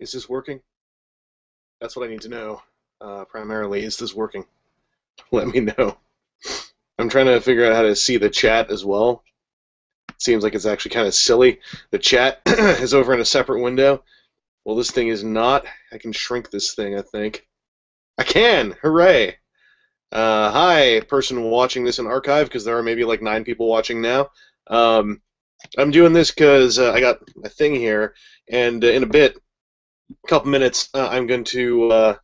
Is this working? That's what I need to know. Primarily, is this working? Let me know. I'm trying to figure out how to see the chat as well. It seems like it's actually kind of silly. The chat is over in a separate window. Well, this thing is not. I can shrink this thing, I think. I can! Hooray! Hi, person watching this in archive, because there are maybe like 9 people watching now. I'm doing this because I got my thing here, and in a bit, a couple minutes, I'm going to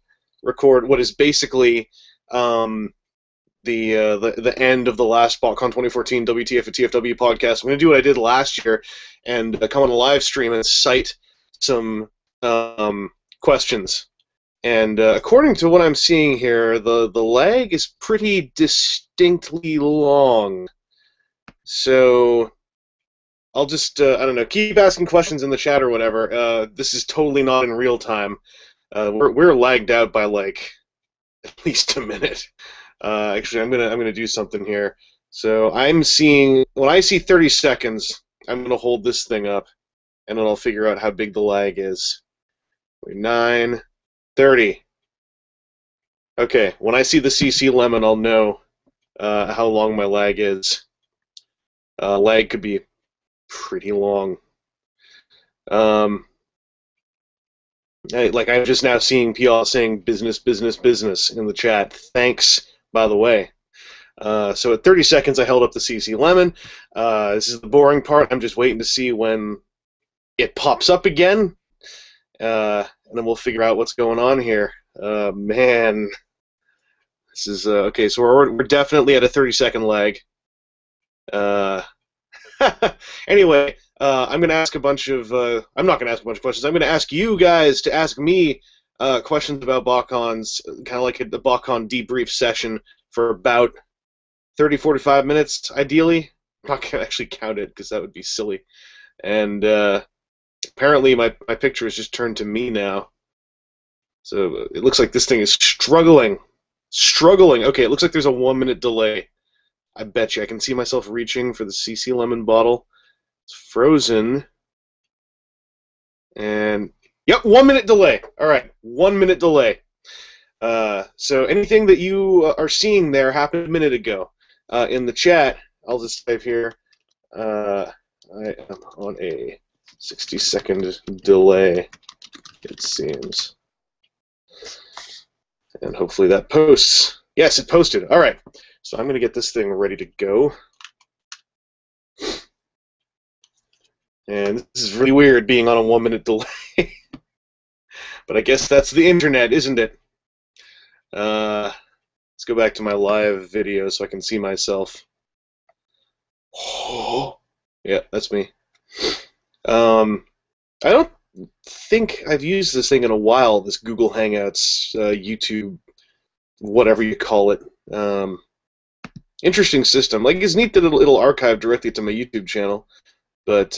record what is basically the end of the last Botcon 2014 WTF and TFW podcast. I'm going to do what I did last year and come on a live stream and cite some questions. And according to what I'm seeing here, the lag is pretty distinctly long. So I'll just, I don't know, keep asking questions in the chat or whatever. This is totally not in real time. We're lagged out by like at least a minute. Actually, I'm gonna do something here. So I'm seeing, when I see 30 seconds, I'm gonna hold this thing up, and then I'll figure out how big the lag is. 9, 30. Okay, when I see the CC lemon, I'll know how long my lag is. Lag could be pretty long. Like I'm just now seeing people saying business, business, business in the chat. Thanks, by the way. So at 30 seconds, I held up the CC lemon. This is the boring part. I'm just waiting to see when it pops up again, and then we'll figure out what's going on here. Man, this is okay. So we're definitely at a 30-second lag. Anyway, I'm going to ask a bunch of. I'm not going to ask a bunch of questions. I'm going to ask you guys to ask me questions about Botcons, kind of like the Botcon debrief session for about 30, 45 minutes, ideally. I'm not going to actually count it because that would be silly. And apparently my picture has just turned to me now. So it looks like this thing is struggling. Struggling. Okay, it looks like there's a 1-minute delay. I bet you I can see myself reaching for the CC lemon bottle. It's frozen. And, yep, 1-minute delay. All right, 1-minute delay. So anything that you are seeing there happened a minute ago. In the chat, I'll just type here, I am on a 60-second delay, it seems. And hopefully that posts. Yes, it posted. All right. So I'm going to get this thing ready to go. And this is really weird being on a 1-minute delay. But I guess that's the internet, isn't it? Let's go back to my live video so I can see myself. Oh, yeah, that's me. I don't think I've used this thing in a while, this Google Hangouts, YouTube, whatever you call it. Interesting system. Like, it's neat that it'll archive directly to my YouTube channel, but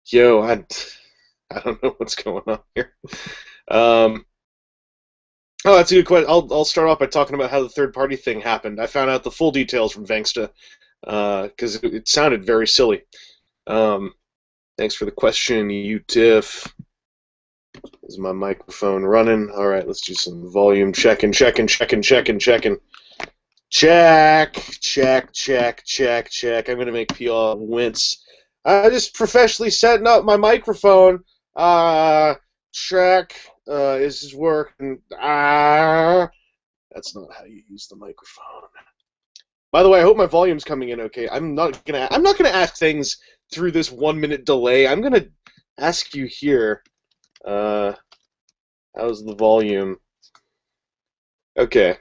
yo, I don't know what's going on here. Oh, that's a good question. I'll start off by talking about how the third-party thing happened. I found out the full details from Vangsta because it sounded very silly. Thanks for the question, UTIF. Is my microphone running? All right, let's do some volume checking. Check, check, check. I'm going to make PR wince. I just professionally setting up my microphone. Check. Is this working? That's not how you use the microphone. By the way, I hope my volume's coming in okay. I'm not gonna ask things through this 1-minute delay. I'm gonna ask you here. How's the volume? Okay.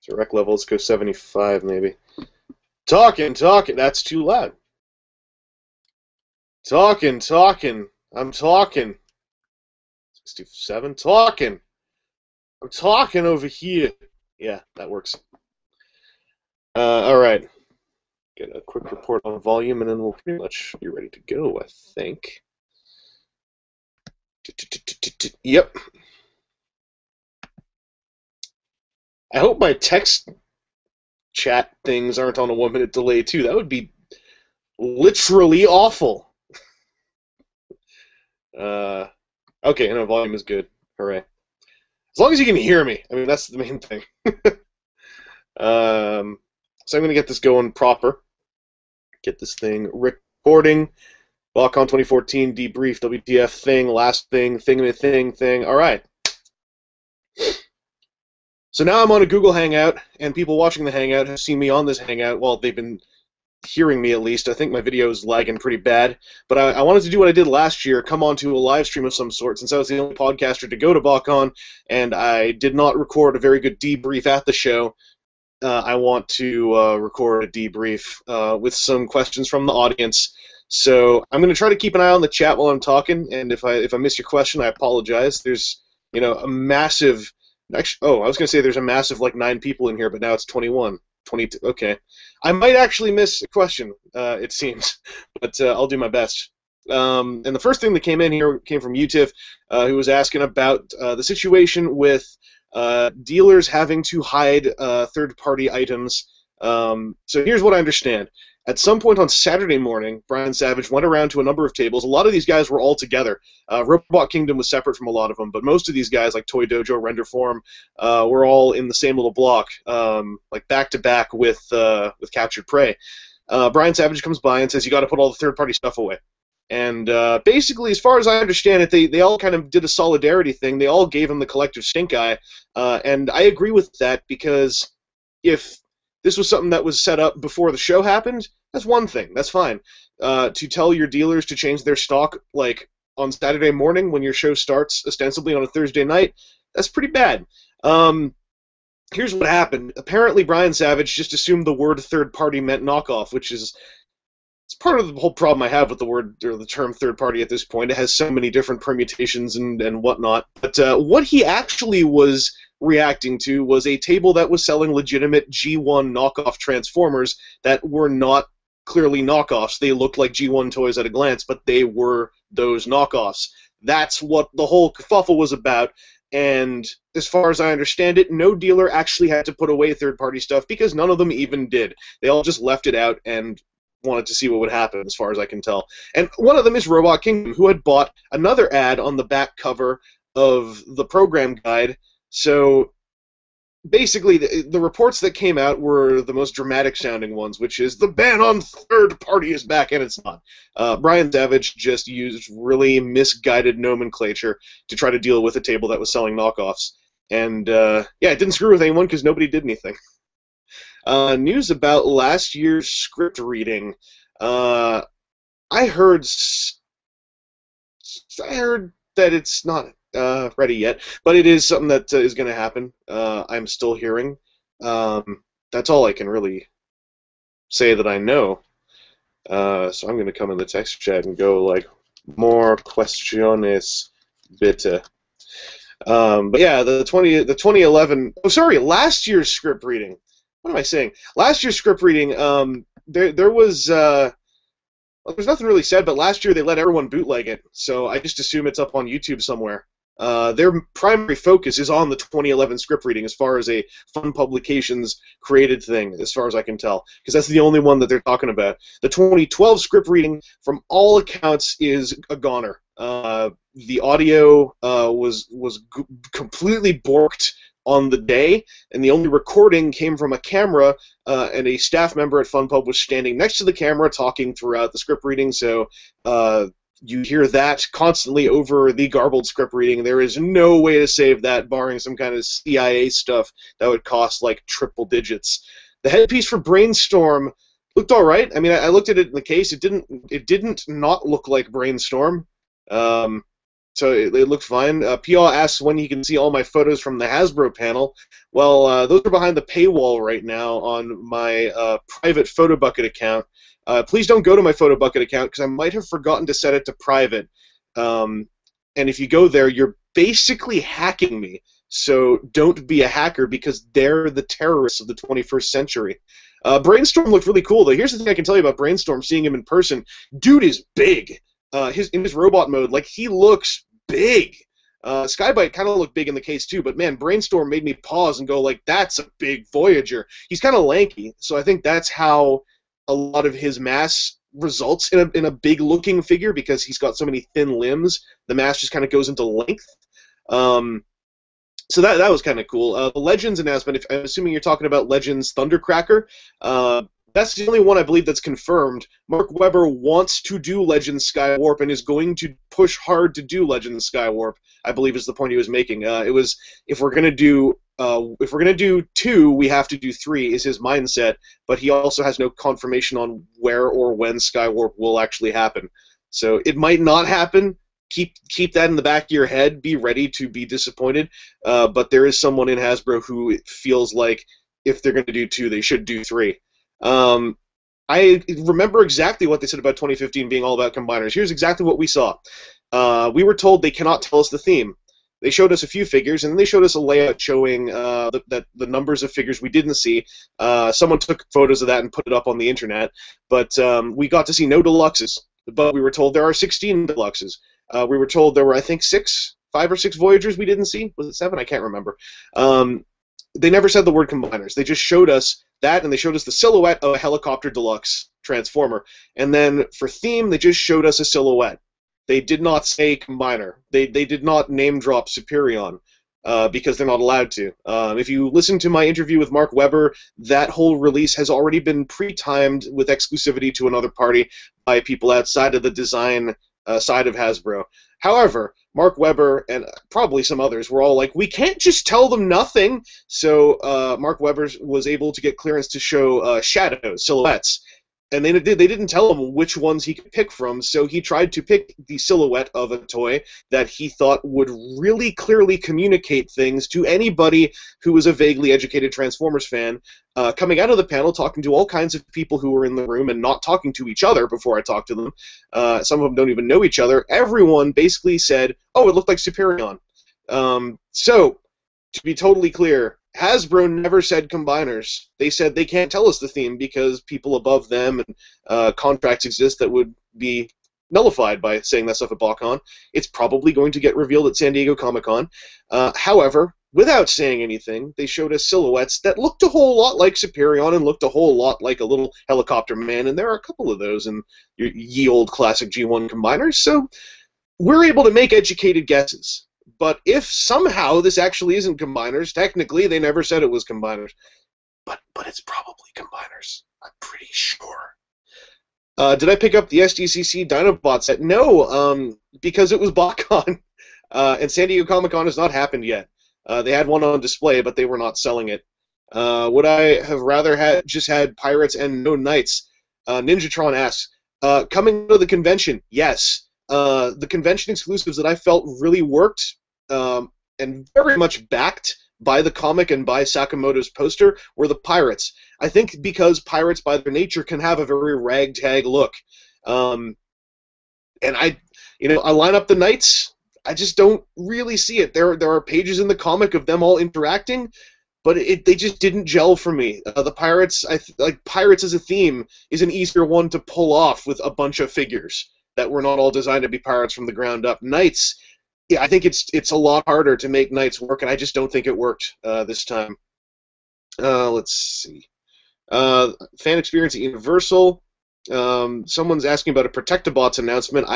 So rec level, let's go 75 maybe. Talking. That's too loud. Talking. I'm talking. 67. Talking. I'm talking over here. Yeah, that works. All right. Get a quick report on volume, and then we'll pretty much be ready to go, I think. Yep. I hope my text chat things aren't on a 1-minute delay, too. That would be literally awful. Okay, no, volume is good. Hooray. As long as you can hear me. I mean, that's the main thing. So I'm going to get this going proper. Get this thing recording. Botcon 2014, Debrief, WTF, thing, last thing, thing. All right. So now I'm on a Google Hangout, and people watching the Hangout have seen me on this Hangout. Well, they've been hearing me at least. I think my video is lagging pretty bad. But I wanted to do what I did last year, come on to a live stream of some sort, since I was the only podcaster to go to Botcon, and I did not record a very good debrief at the show. I want to record a debrief with some questions from the audience. So I'm going to try to keep an eye on the chat while I'm talking, and if I miss your question, I apologize. There's a massive. Actually, I was going to say there's a massive 9 people in here, but now it's 21, 22. Okay, I might actually miss a question. It seems, but I'll do my best. And the first thing that came in here came from Utif, who was asking about the situation with dealers having to hide third-party items. So here's what I understand. At some point on Saturday morning, Brian Savage went around to a number of tables. A lot of these guys were all together. Robot Kingdom was separate from a lot of them, but most of these guys, like Toy Dojo, Render Form, were all in the same little block, back-to-back with Captured Prey. Brian Savage comes by and says, you got to put all the third-party stuff away. And basically, as far as I understand it, they all kind of did a solidarity thing. They all gave him the collective stink eye, and I agree with that, because if this was something that was set up before the show happened, that's one thing. That's fine. To tell your dealers to change their stock on Saturday morning when your show starts, ostensibly on a Thursday night, that's pretty bad. Here's what happened. Apparently, Brian Savage just assumed the word third party meant knockoff, which is it's part of the whole problem I have with the word or the term third party at this point. It has so many different permutations and whatnot. But what he actually was reacting to was a table that was selling legitimate G1 knockoff Transformers that were not clearly knockoffs. They looked like G1 toys at a glance, but they were those knockoffs. That's what the whole kerfuffle was about. And as far as I understand it, no dealer actually had to put away third-party stuff because none of them even did. They all just left it out and wanted to see what would happen, as far as I can tell. And one of them is Robot Kingdom, who had bought another ad on the back cover of the program guide. So basically, the reports that came out were the most dramatic-sounding ones, which is the ban on third party is back, and it's not. Brian Savage just used really misguided nomenclature to try to deal with a table that was selling knockoffs. And, yeah, it didn't screw with anyone because nobody did anything. News about last year's script reading. I heard that it's not ready yet, but it is something that is going to happen. I'm still hearing. That's all I can really say that I know. So I'm going to come in the text chat and go more questiones bitte. But yeah, the 2011. Oh, sorry, last year's script reading. What am I saying? Last year's script reading. There was. Well, there's nothing really said, but last year they let everyone bootleg it, so I just assume it's up on YouTube somewhere. Their primary focus is on the 2011 script reading as far as a Fun Publications created thing, as far as I can tell, because that's the only one that they're talking about. The 2012 script reading, from all accounts, is a goner. The audio was completely borked on the day, and the only recording came from a camera, and a staff member at FunPub was standing next to the camera talking throughout the script reading, so you hear that constantly over the garbled script reading. There is no way to save that, barring some kind of CIA stuff that would cost triple digits. The headpiece for Brainstorm looked all right. I mean, I looked at it in the case. It didn't not look like Brainstorm. So it looked fine. Pia asks when he can see all my photos from the Hasbro panel. Well, those are behind the paywall right now on my private PhotoBucket account. Please don't go to my PhotoBucket account because I might have forgotten to set it to private. And if you go there, you're basically hacking me. So don't be a hacker because they're the terrorists of the 21st century. Brainstorm looked really cool, though. Here's the thing I can tell you about Brainstorm, seeing him in person. Dude is big. In his robot mode, he looks big. Skybite kind of looked big in the case too, but man, Brainstorm made me pause and go that's a big Voyager. He's kind of lanky, so I think that's how a lot of his mass results in a big looking figure because he's got so many thin limbs. The mask just kind of goes into length. So that was kind of cool. The Legends announcement, I'm assuming you're talking about Legends Thundercracker. That's the only one I believe that's confirmed. Mark Webber wants to do Legends Skywarp and is going to push hard to do Legends Skywarp, I believe is the point he was making. It was, if we're gonna do 2, we have to do 3 is his mindset, but he also has no confirmation on where or when Skywarp will actually happen. So it might not happen. Keep that in the back of your head. Be ready to be disappointed. But there is someone in Hasbro who feels like if they're going to do 2, they should do 3. I remember exactly what they said about 2015 being all about combiners. Here's exactly what we saw. We were told they cannot tell us the theme. They showed us a few figures, and then they showed us a layout showing the numbers of figures we didn't see. Someone took photos of that and put it up on the internet, but we got to see no deluxes. But we were told there are 16 deluxes. We were told there were, I think, 5 or 6 Voyagers we didn't see. Was it 7? I can't remember. They never said the word combiners. They just showed us that, and they showed us the silhouette of a Helicopter Deluxe Transformer. And then for theme, they just showed us a silhouette. They did not say combiner. They did not name drop Superion because they're not allowed to. If you listen to my interview with Mark Webber, that whole release has already been pre-timed with exclusivity to another party by people outside of the design side of Hasbro. However, Mark Webber and probably some others were all like, we can't just tell them nothing. So Mark Webber was able to get clearance to show shadows, silhouettes. And they didn't tell him which ones he could pick from, so he tried to pick the silhouette of a toy that he thought would really clearly communicate things to anybody who was a vaguely educated Transformers fan. Coming out of the panel, talking to all kinds of people who were in the room and not talking to each other before I talked to them. Some of them don't even know each other. Everyone basically said, oh, it looked like Superion. So, to be totally clear, Hasbro never said combiners. They said they can't tell us the theme because people above them and contracts exist that would be nullified by saying that stuff at Botcon. It's probably going to get revealed at San Diego Comic-Con. However, without saying anything, they showed us silhouettes that looked a whole lot like Superion and looked a whole lot like a little helicopter man, and there are a couple of those in your ye old classic G1 combiners, so we're able to make educated guesses. But if somehow this actually isn't combiners, technically they never said it was combiners. But it's probably combiners. I'm pretty sure. Did I pick up the SDCC Dinobot set? No, because it was Botcon. And San Diego Comic-Con has not happened yet. They had one on display, but they were not selling it. Would I have rather just had Pirates and no Knights? Ninjatron asks. Coming to the convention, yes. The convention exclusives that I felt really worked and very much backed by the comic and by Sakamoto's poster were the Pirates. I think because Pirates, by their nature, can have a very ragtag look. And I line up the Knights. I just don't really see it. There are pages in the comic of them all interacting, but they just didn't gel for me. The Pirates, like Pirates as a theme, is an easier one to pull off with a bunch of figures that were not all designed to be pirates from the ground up. Knights, yeah, I think it's a lot harder to make Knights work, and I just don't think it worked this time. Let's see. Fan experience at Universal. Someone's asking about a Protectabots announcement.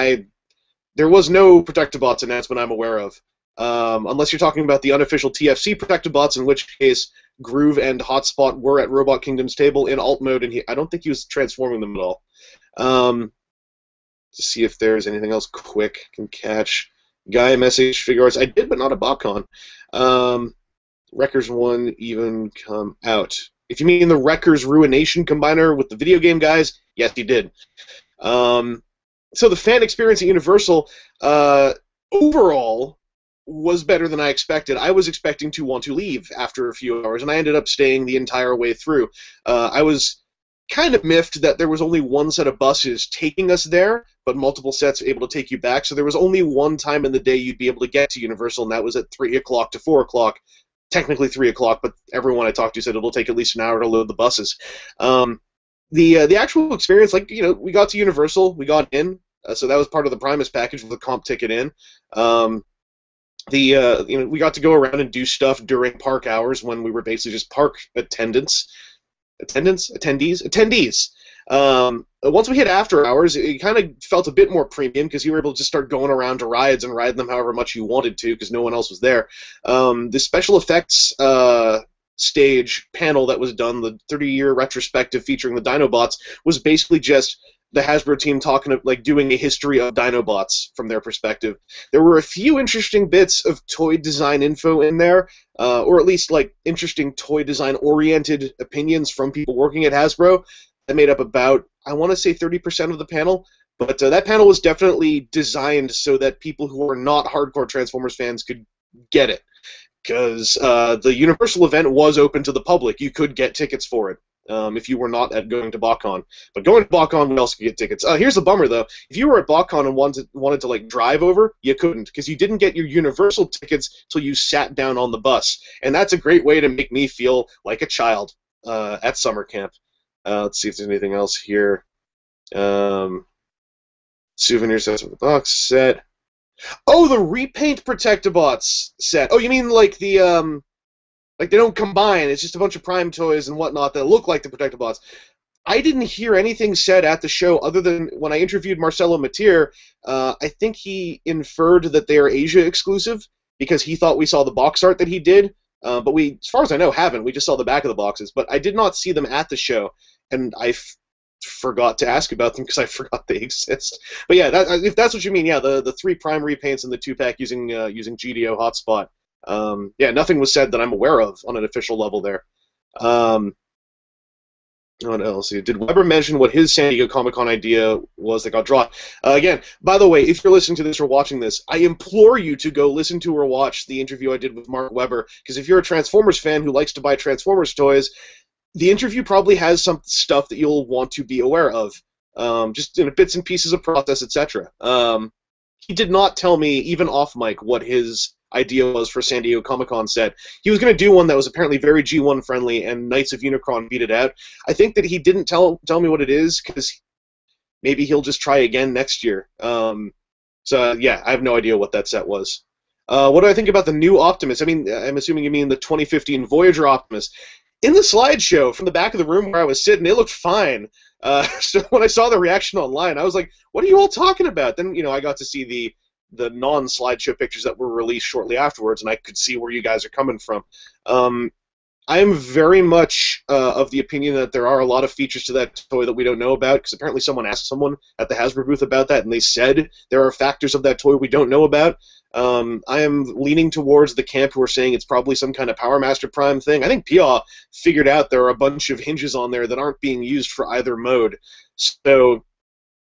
There was no Protectabots announcement I'm aware of, unless you're talking about the unofficial TFC Protectabots, in which case Groove and Hotspot were at Robot Kingdom's table in alt mode, and I don't think he was transforming them at all. To see if there's anything else quick I can catch. Guy message figure arts. I did, but not a Botcon. Wreckers 1 even come out. If you mean the Wreckers Ruination combiner with the video game guys, yes, he did. So the fan experience at Universal overall was better than I expected. I was expecting to want to leave after a few hours, and I ended up staying the entire way through. I was kind of miffed that there was only one set of buses taking us there, but multiple sets able to take you back. So there was only one time in the day you'd be able to get to Universal, and that was at 3 o'clock to 4 o'clock. Technically 3 o'clock, but everyone I talked to said it'll take at least an hour to load the buses. The actual experience, we got to Universal, we got in, so that was part of the Primus package with the comp ticket in. We got to go around and do stuff during park hours when we were basically just park attendees. Once we hit after hours, it kind of felt a bit more premium because you were able to just start going around to rides and ride them however much you wanted to because no one else was there. The special effects stage panel that was done, the 30-year retrospective featuring the Dinobots, was basically just the Hasbro team talking of, like, doing a history of Dinobots from their perspective. There were a few interesting bits of toy design info in there, or at least like interesting toy design oriented opinions from people working at Hasbro that made up about, I want to say, 30% of the panel. But that panel was definitely designed so that people who are not hardcore Transformers fans could get it. Because the Universal event was open to the public. You could get tickets for it if you were not at going to Botcon. But going to Botcon, we also could get tickets. Here's the bummer, though. If you were at Botcon and wanted to like drive over, you couldn't, because you didn't get your Universal tickets till you sat down on the bus. And that's a great way to make me feel like a child at summer camp. Let's see if there's anything else here. Souvenir sets with the box set. Oh, the repaint Protectobots set. Oh, you mean like the like they don't combine? It's just a bunch of Prime toys and whatnot that look like the Protectobots. I didn't hear anything said at the show other than when I interviewed Marcelo Matir. I think he inferred that they are Asia exclusive because he thought we saw the box art that he did. But we, as far as I know, haven't. We just saw the back of the boxes. But I did not see them at the show, and I forgot to ask about them because I forgot they exist. But yeah, if that's what you mean, yeah, the 3 Prime repaints and the 2-pack using GDO Hotspot. Yeah, nothing was said that I'm aware of on an official level there. What else? Did Weber mention what his San Diego Comic-Con idea was that got dropped? Again, by the way, if you're listening to this or watching this, I implore you to go listen to or watch the interview I did with Mark Weber, because if you're a Transformers fan who likes to buy Transformers toys, the interview probably has some stuff that you'll want to be aware of, just in bits and pieces of process, etc. He did not tell me, even off mic, what his idea was for San Diego Comic-Con set. He was going to do one that was apparently very G1 friendly, and Knights of Unicron beat it out. I think that he didn't tell me what it is, because maybe he'll just try again next year. So, yeah, I have no idea what that set was. What do I think about the new Optimus? I mean, I'm assuming you mean the 2015 Voyager Optimus. In the slideshow from the back of the room where I was sitting, it looked fine. So when I saw the reaction online, I was like, what are you all talking about? Then, I got to see the non-slideshow pictures that were released shortly afterwards, and I could see where you guys are coming from. I am very much of the opinion that there are a lot of features to that toy that we don't know about, because apparently someone asked someone at the Hasbro booth about that, and they said there are factors of that toy we don't know about. I am leaning towards the camp who are saying it's probably some kind of Power Master Prime thing. I think Pia figured out there are a bunch of hinges on there that aren't being used for either mode. So,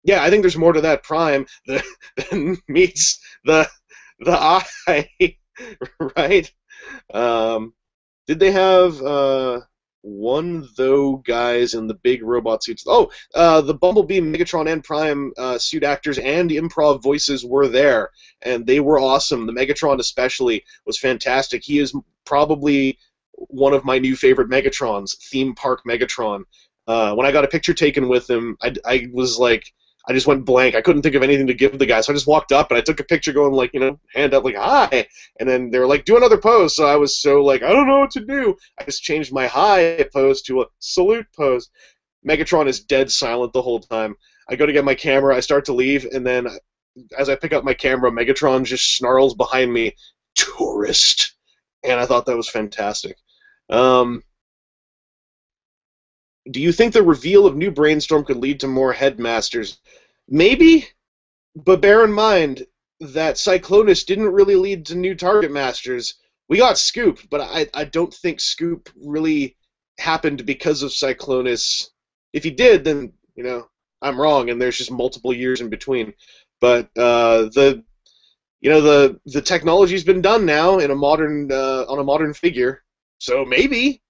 yeah, I think there's more to that Prime than meets the eye, right? Did they have one, though, guys in the big robot suits? Oh, the Bumblebee, Megatron, and Prime suit actors and improv voices were there, and they were awesome. The Megatron especially was fantastic. He is probably one of my new favorite Megatrons, Theme Park Megatron. When I got a picture taken with him, I was like, I just went blank. I couldn't think of anything to give the guy, so I just walked up and I took a picture going like, hand up like, hi. And then they were like, do another pose. So I was so like, I don't know what to do. I just changed my hi pose to a salute pose. Megatron is dead silent the whole time. I go to get my camera, I start to leave, and then as I pick up my camera, Megatron just snarls behind me, tourist. And I thought that was fantastic. Do you think the reveal of New Brainstorm could lead to more Headmasters? Maybe, but bear in mind that Cyclonus didn't really lead to new Target Masters. We got Scoop, but I don't think Scoop really happened because of Cyclonus. If he did, then, I'm wrong, and there's just multiple years in between. But the technology's been done now in a modern on a modern figure, so maybe.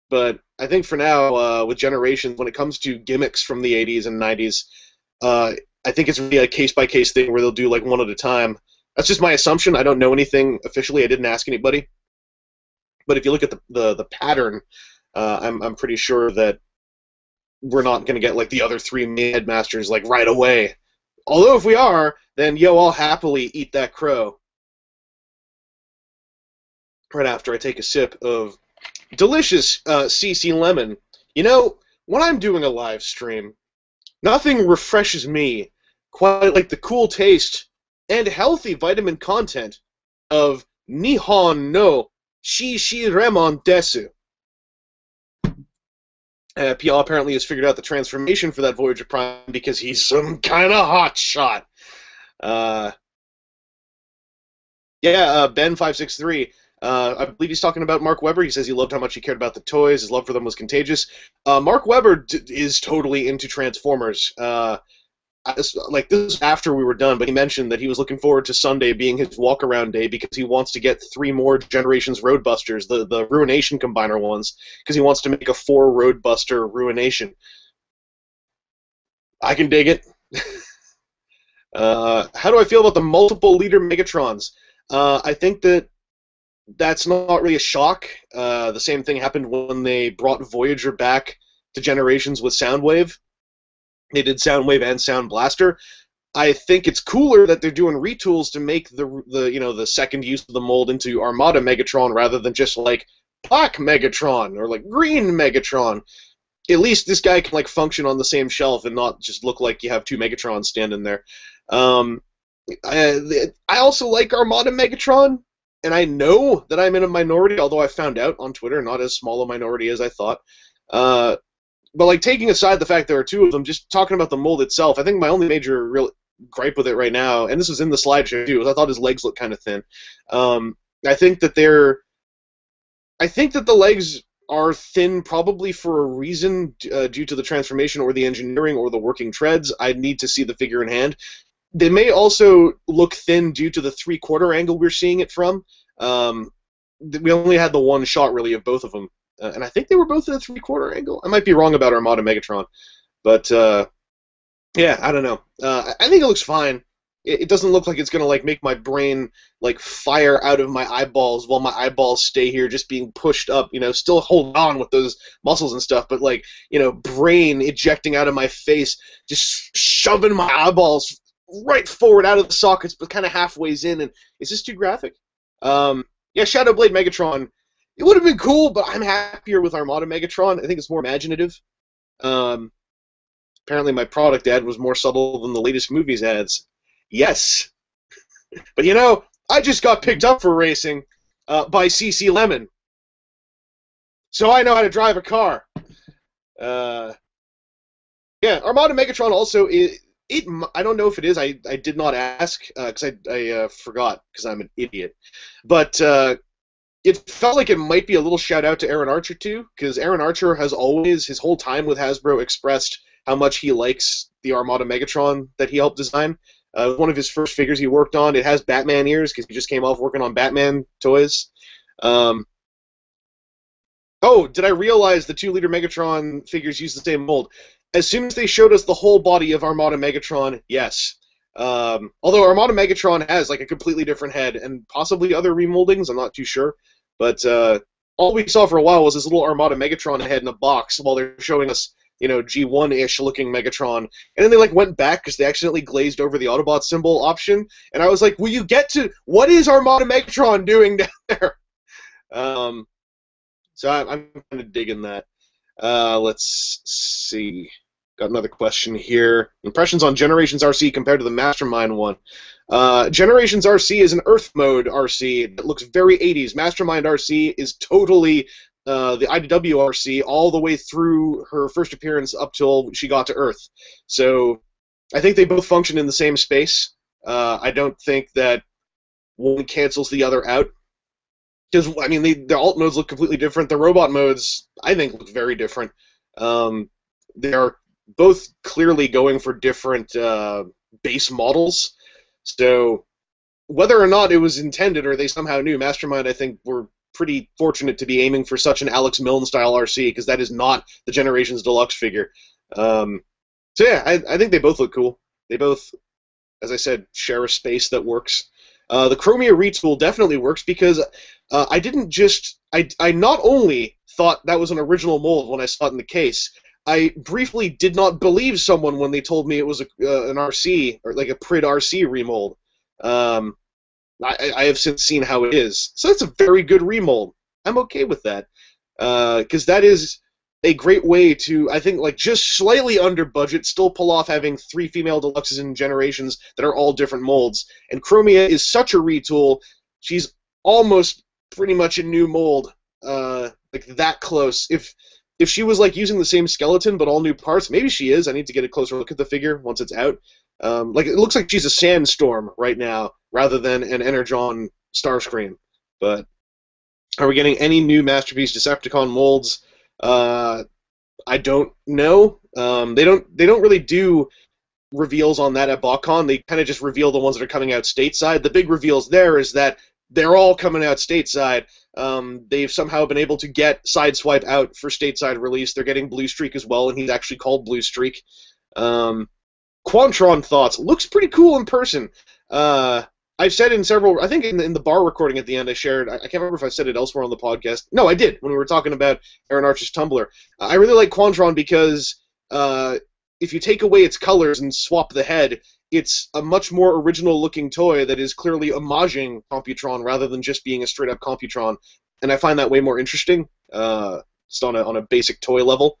But I think for now, with Generations, when it comes to gimmicks from the 80s and 90s, I think it's really a case-by-case thing where they'll do like one at a time. That's just my assumption. I don't know anything officially. I didn't ask anybody. But if you look at the pattern, I'm pretty sure that we're not going to get like the other 3 main Headmasters like right away. Although if we are, then I'll happily eat that crow. Right after I take a sip of delicious CC Lemon. When I'm doing a live stream, Nothing refreshes me quite like the cool taste and healthy vitamin content of Nihon no Shishiramon desu. PL apparently has figured out the transformation for that Voyager Prime because he's some kind of hotshot. Uh, Ben563. I believe he's talking about Mark Webber. He says he loved how much he cared about the toys. His love for them was contagious. Mark Webber is totally into Transformers. This was after we were done, but he mentioned that he was looking forward to Sunday being his walk-around day because he wants to get 3 more Generations Roadbusters, the Ruination Combiner ones, because he wants to make a 4 Roadbuster Ruination. I can dig it. How do I feel about the multiple leader Megatrons? I think that's not really a shock. The same thing happened when they brought Voyager back to Generations with Soundwave. They did Soundwave and Sound Blaster. I think it's cooler that they're doing retools to make the second use of the mold into Armada Megatron rather than just like Black Megatron or like Green Megatron. At least this guy can like function on the same shelf and not just look like you have 2 Megatrons standing there. I also like Armada Megatron, and I know that I'm in a minority, although I found out on Twitter, not as small a minority as I thought. But like taking aside the fact there are 2 of them, just talking about the mold itself, I think my only major real gripe with it right now, and this was in the slideshow too, is I thought his legs looked kind of thin. I think that the legs are thin probably for a reason due to the transformation or the engineering or the working treads. I need to see the figure in hand. They may also look thin due to the 3/4 angle we're seeing it from. We only had the one shot really of both of them. And I think they were both at a 3/4 angle. I might be wrong about Armada Megatron. But, yeah, I don't know. I think it looks fine. It doesn't look like it's going to like make my brain like fire out of my eyeballs while my eyeballs stay here just being pushed up, still hold on with those muscles and stuff, but like, brain ejecting out of my face, just shoving my eyeballs right forward out of the sockets, but kind of halfways in. And is this too graphic? Yeah, Shadow Blade Megatron. It would have been cool, but I'm happier with Armada Megatron. I think it's more imaginative. Apparently my product ad was more subtle than the latest movies ads. Yes. But I just got picked up for racing by CC Lemon. So I know how to drive a car. Yeah, Armada Megatron also, I don't know if it is. I did not ask because I forgot because I'm an idiot. But it felt like it might be a little shout out to Aaron Archer too, because Aaron Archer has always, his whole time with Hasbro, expressed how much he likes the Armada Megatron that he helped design. One of his first figures he worked on, it has Batman ears because he just came off working on Batman toys. Oh, did I realize the 2-liter Megatron figures use the same mold? As soon as they showed us the whole body of Armada Megatron, yes. Although Armada Megatron has like a completely different head and possibly other remoldings, I'm not too sure. But all we saw for a while was this little Armada Megatron head in a box while they're showing us, G1-ish looking Megatron. And then they like went back because they accidentally glazed over the Autobot symbol option. And I was like, will you get to, what is Armada Megatron doing down there? So I'm kind of digging that. Let's see. Got another question here. Impressions on Generations RC compared to the Mastermind one. Generations RC is an Earth mode RC that looks very 80s. Mastermind RC is totally the IDW RC all the way through her first appearance up till she got to Earth. So I think they both function in the same space. I don't think that one cancels the other out. Because, the alt modes look completely different. The robot modes, I think, look very different. They are both clearly going for different base models. So whether or not it was intended or they somehow knew, Mastermind, I think, were pretty fortunate to be aiming for such an Alex Milne-style RC, because that is not the Generations Deluxe figure. So yeah, I think they both look cool. They both, as I said, share a space that works. The Chromia retool definitely works because I not only thought that was an original mold when I saw it in the case, I briefly did not believe someone when they told me it was an RC, or like a Prid RC remold. I have since seen how it is. So that's a very good remold. I'm okay with that. Because that is, a great way to, I think, like just slightly under budget, still pull off having 3 female deluxes in generations that are all different molds. And Chromia is such a retool. She's almost pretty much a new mold, like that close. If she was like using the same skeleton but all new parts, maybe she is. I need to get a closer look at the figure once it's out. Like it looks like she's a Sandstorm right now rather than an Energon Starscream. But are we getting any new Masterpiece Decepticon molds? I don't know. They don't really do reveals on that at Botcon. They kind of just reveal the ones that are coming out stateside. The big reveals there is that they're all coming out stateside. They've somehow been able to get Sideswipe out for stateside release. They're getting Blue Streak as well, and he's actually called Blue Streak. Quantron thoughts. Looks pretty cool in person. I've said in several, I think in the bar recording at the end I shared, I can't remember if I said it elsewhere on the podcast. No, I did, when we were talking about Aaron Archer's Tumblr. I really like Quantron because if you take away its colors and swap the head, it's a much more original-looking toy that is clearly homaging Computron rather than just being a straight-up Computron. And I find that way more interesting, just on a basic toy level.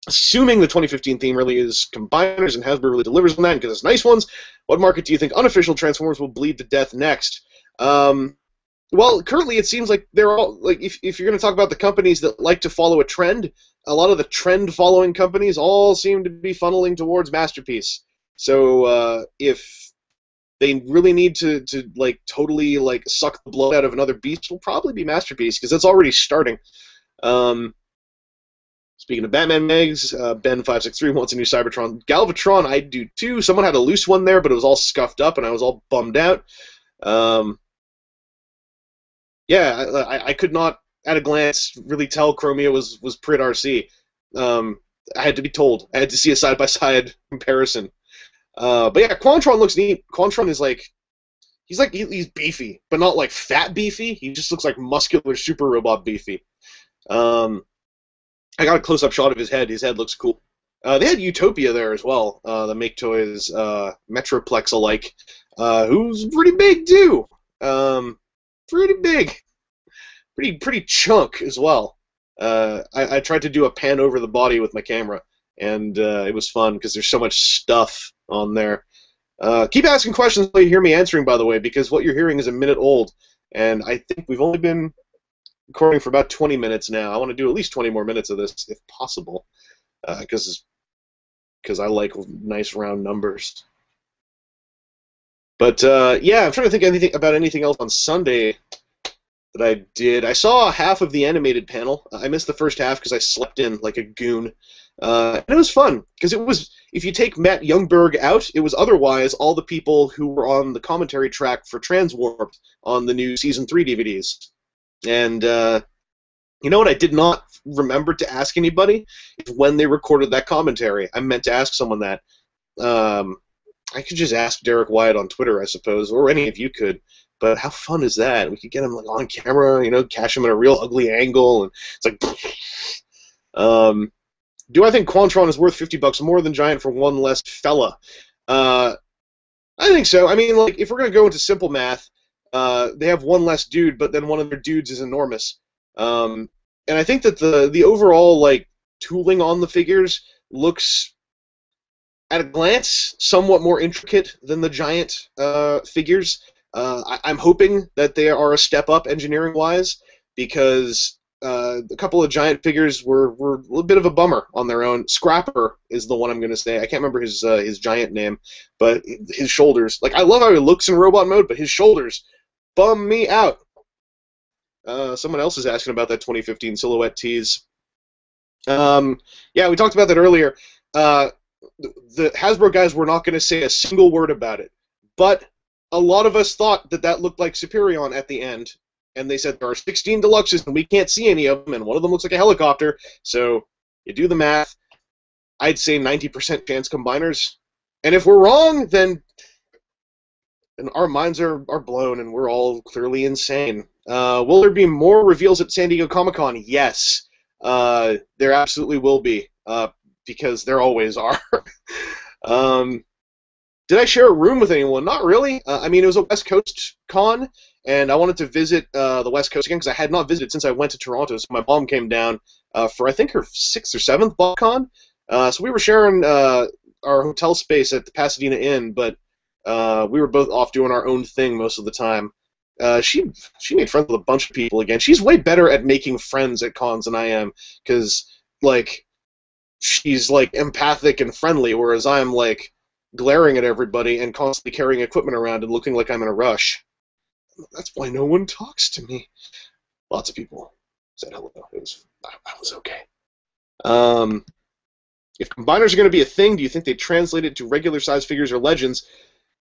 Assuming the 2015 theme really is combiners and Hasbro really delivers on that because it's nice ones, what market do you think unofficial Transformers will bleed to death next? Well, currently it seems like they're all, like, if you're going to talk about the companies that like to follow a trend, a lot of the trend-following companies all seem to be funneling towards Masterpiece. So if they really need to like, totally, like, suck the blood out of another beast, it'll probably be Masterpiece, because it's already starting. Speaking of Batman Megs, Ben563 wants a new Cybertron. Galvatron, I do too. Someone had a loose one there, but it was all scuffed up, and I was all bummed out. Yeah, I could not, at a glance, really tell Chromia was Prit RC. I had to be told. I had to see a side-by-side comparison. But yeah, Quantron looks neat. Quantron is like, he's beefy, but not like fat beefy. He just looks like muscular super robot beefy. I got a close-up shot of his head. His head looks cool. They had Utopia there as well, the Make Toys Metroplex alike, who's pretty big too. Pretty big. Pretty chunk as well. I tried to do a pan over the body with my camera, and it was fun because there's so much stuff on there. Keep asking questions until you hear me answering, by the way, because what you're hearing is a minute old, and I think we've only been recording for about 20 minutes now. I want to do at least 20 more minutes of this, if possible, because I like nice round numbers. But yeah, I'm trying to think about anything else on Sunday that I did. I saw half of the animated panel. I missed the first half because I slept in like a goon. And it was fun, because it was, if you take Matt Youngberg out, it was otherwise all the people who were on the commentary track for Transwarped on the new Season 3 DVDs. And you know what? I did not remember to ask anybody when they recorded that commentary. I meant to ask someone that. I could just ask Derek Wyatt on Twitter, I suppose, or any of you could. But how fun is that? We could get him like on camera, you know, catch him at a real ugly angle, and it's like. Do I think Quantron is worth $50 more than Giant for one less fella? I think so. I mean, like, if we're gonna go into simple math, they have one less dude, but then one of their dudes is enormous. And I think that the overall, like, tooling on the figures looks, at a glance, somewhat more intricate than the Giant figures. I'm hoping that they are a step up engineering-wise, because a couple of Giant figures were a little bit of a bummer on their own. Scrapper is the one I'm going to say. I can't remember his Giant name, but his shoulders. Like, I love how he looks in robot mode, but his shoulders bum me out. Someone else is asking about that 2015 silhouette tease. Yeah, we talked about that earlier. The Hasbro guys were not going to say a single word about it, but a lot of us thought that looked like Superion at the end, and they said there are 16 deluxes and we can't see any of them, and one of them looks like a helicopter, so you do the math. I'd say 90% chance combiners, and if we're wrong, then our minds are blown and we're all clearly insane. Will there be more reveals at San Diego Comic-Con? Yes. There absolutely will be, because there always are. Did I share a room with anyone? Not really. I mean, it was a West Coast con, and I wanted to visit the West Coast again because I had not visited since I went to Toronto. So my mom came down for, I think, her 6th or 7th Botcon. So we were sharing our hotel space at the Pasadena Inn, but we were both off doing our own thing most of the time. She made friends with a bunch of people again. She's way better at making friends at cons than I am because, like, she's, like, empathic and friendly, whereas I'm, like, glaring at everybody and constantly carrying equipment around and looking like I'm in a rush. That's why no one talks to me. Lots of people said hello. I was okay. If combiners are going to be a thing, do you think they translate it to regular size figures or legends?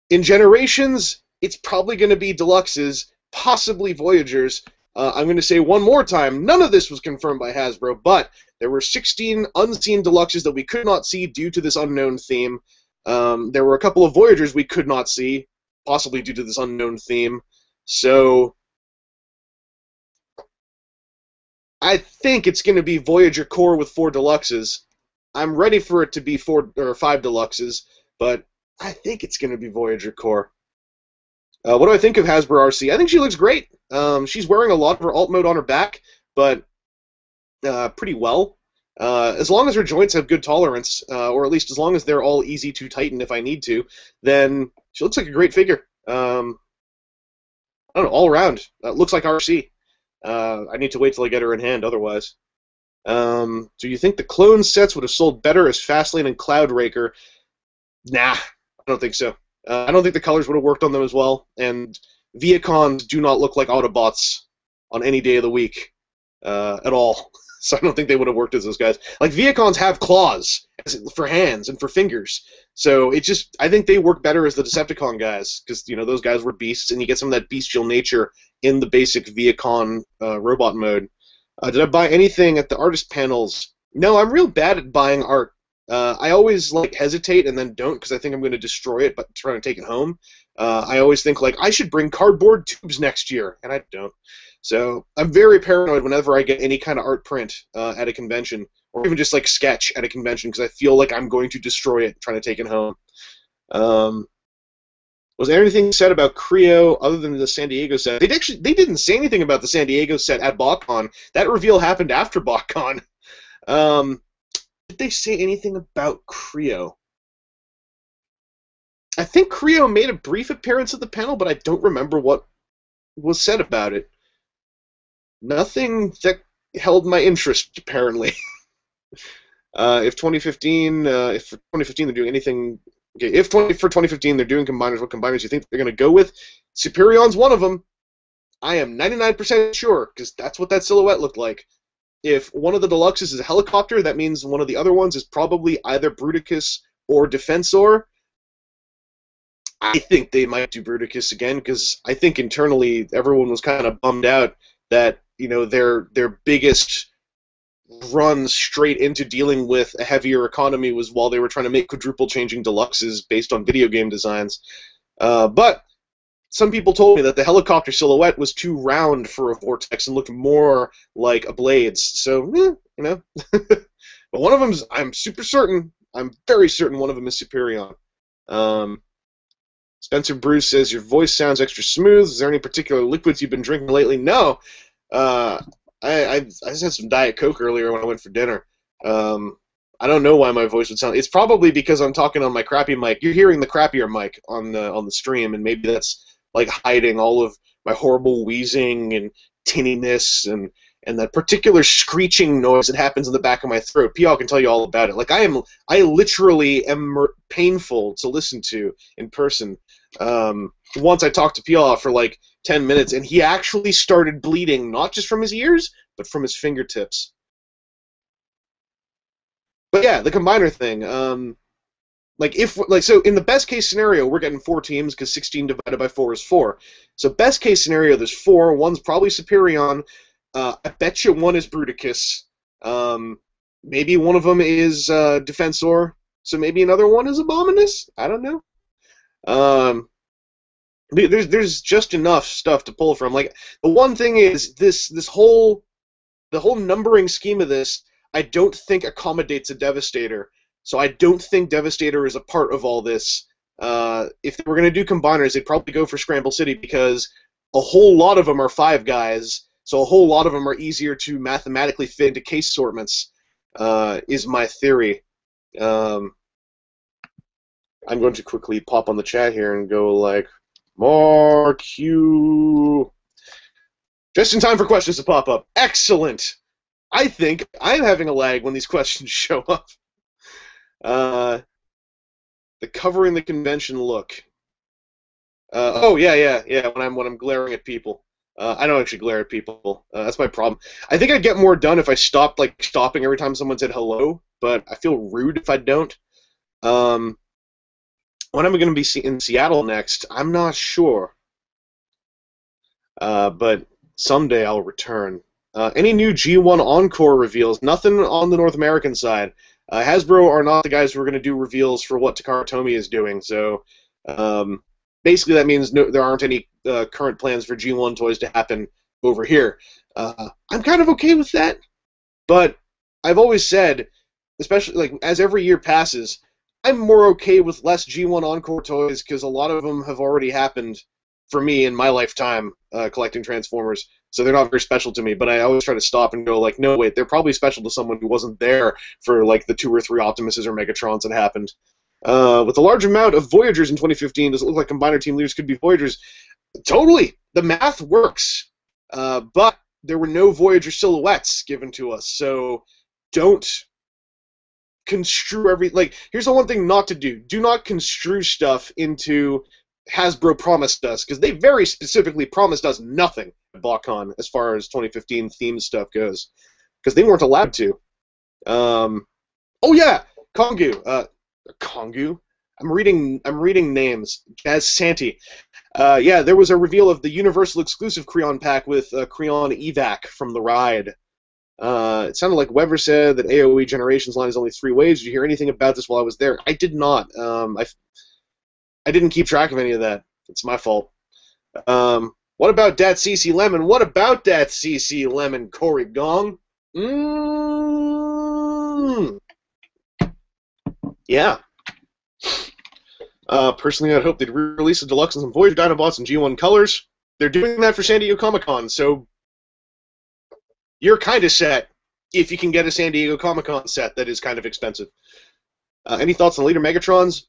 In Generations, it's probably going to be deluxes, possibly Voyagers. I'm going to say one more time, none of this was confirmed by Hasbro, but there were 16 unseen deluxes that we could not see due to this unknown theme. There were a couple of Voyagers we could not see, possibly due to this unknown theme. So I think it's going to be Voyager Core with 4 deluxes. I'm ready for it to be 4 or 5 deluxes, but I think it's going to be Voyager Core. What do I think of Hasbro RC? I think she looks great. She's wearing a lot of her alt mode on her back, but pretty well. As long as her joints have good tolerance, or at least as long as they're all easy to tighten if I need to, then she looks like a great figure. I don't know, all around. Looks like RC. I need to wait till I get her in hand otherwise. Do you think the clone sets would have sold better as Fastlane and Cloudraker? Nah, I don't think so. I don't think the colors would have worked on them as well, and Viacons do not look like Autobots on any day of the week at all. So I don't think they would have worked as those guys. Like, Viacons have claws for hands and for fingers. So it just, I think they work better as the Decepticon guys, because, you know, those guys were beasts, and you get some of that bestial nature in the basic Viacon robot mode. Did I buy anything at the artist panels? No, I'm real bad at buying art. I always, like, hesitate and then don't because I think I'm going to destroy it, but trying to take it home. I always think, like, I should bring cardboard tubes next year, and I don't. So I'm very paranoid whenever I get any kind of art print at a convention, or even just like sketch at a convention, because I feel like I'm going to destroy it trying to take it home. Was there anything said about Creo other than the San Diego set? They didn't say anything about the San Diego set at Botcon. That reveal happened after Botcon. Did they say anything about Creo? I think Creo made a brief appearance at the panel, but I don't remember what was said about it. Nothing that held my interest, apparently. If for 2015 they're doing anything, okay. For 2015 they're doing combiners, what combiners do you think they're going to go with? Superion's one of them. I am 99% sure, because that's what that silhouette looked like. If one of the deluxes is a helicopter, that means one of the other ones is probably either Bruticus or Defensor. I think they might do Bruticus again, because I think internally everyone was kind of bummed out that, you know, their biggest run straight into dealing with a heavier economy was while they were trying to make quadruple changing deluxes based on video game designs. But some people told me that the helicopter silhouette was too round for a Vortex and looked more like a Blades. So, you know. But one of them, I'm very certain one of them is Superion. Spencer Bruce says, your voice sounds extra smooth. Is there any particular liquids you've been drinking lately? No. I just had some Diet Coke earlier when I went for dinner. I don't know why my voice would sound. It's probably because I'm talking on my crappy mic. You're hearing the crappier mic on the stream, and maybe that's like hiding all of my horrible wheezing and tinniness and that particular screeching noise that happens in the back of my throat. P.L. can tell you all about it. Like, I literally am painful to listen to in person. Once I talked to P.L. for like 10 minutes, and he actually started bleeding, not just from his ears, but from his fingertips. But yeah, the combiner thing. So in the best case scenario, we're getting 4 teams because 16 divided by 4 is 4. So best case scenario, there's 4. One's probably Superion. I bet you one is Bruticus. Maybe one of them is Defensor. So maybe another one is Abominus. I don't know. There's just enough stuff to pull from. Like, the one thing is the whole numbering scheme of this, I don't think accommodates a Devastator. So I don't think Devastator is a part of all this. if they were going to do combiners, they'd probably go for Scramble City because a whole lot of them are 5 guys, so a whole lot of them are easier to mathematically fit into case assortments, is my theory. I'm going to quickly pop on the chat here and go like, more Q. Just in time for questions to pop up. Excellent! I think I'm having a lag when these questions show up. The covering the convention look. Oh yeah. When I'm glaring at people, I don't actually glare at people. That's my problem. I think I'd get more done if I stopped stopping every time someone said hello, but I feel rude if I don't. When am I going to be in Seattle next? I'm not sure. But someday I'll return. Any new G1 Encore reveals? Nothing on the North American side. Hasbro are not the guys who are going to do reveals for what Takara Tomy is doing, so basically that means there aren't any current plans for G1 toys to happen over here. I'm kind of okay with that, but I've always said, especially as every year passes, I'm more okay with less G1 Encore toys because a lot of them have already happened for me in my lifetime collecting Transformers, so they're not very special to me, but I always try to stop and go no wait, they're probably special to someone who wasn't there for the 2 or 3 Optimuses or Megatrons that happened. With a large amount of Voyagers in 2015, does it look like Combiner team leaders could be Voyagers? Totally! The math works! But there were no Voyager silhouettes given to us, so don't construe here's the one thing not to do. Do not construe stuff into Hasbro promised us, because they very specifically promised us nothing at Botcon as far as 2015 themed stuff goes, because they weren't allowed to. Oh yeah, Kongu. Kongu. I'm reading names. Jazz Santi. Yeah, there was a reveal of the Universal exclusive Creon pack with Creon Evac from the ride. It sounded like Weber said that AOE Generations line is only 3 waves. Did you hear anything about this while I was there? I did not. I didn't keep track of any of that. It's my fault. What about Dat CC Lemon? What about Dat CC Lemon, Corey Gong? Yeah. Personally, I'd hope they'd re-release the Deluxe and some Voyager Dinobots in G1 colors. They're doing that for San Diego Comic-Con, so you're kind of set if you can get a San Diego Comic-Con set that is kind of expensive. Any thoughts on later Megatrons?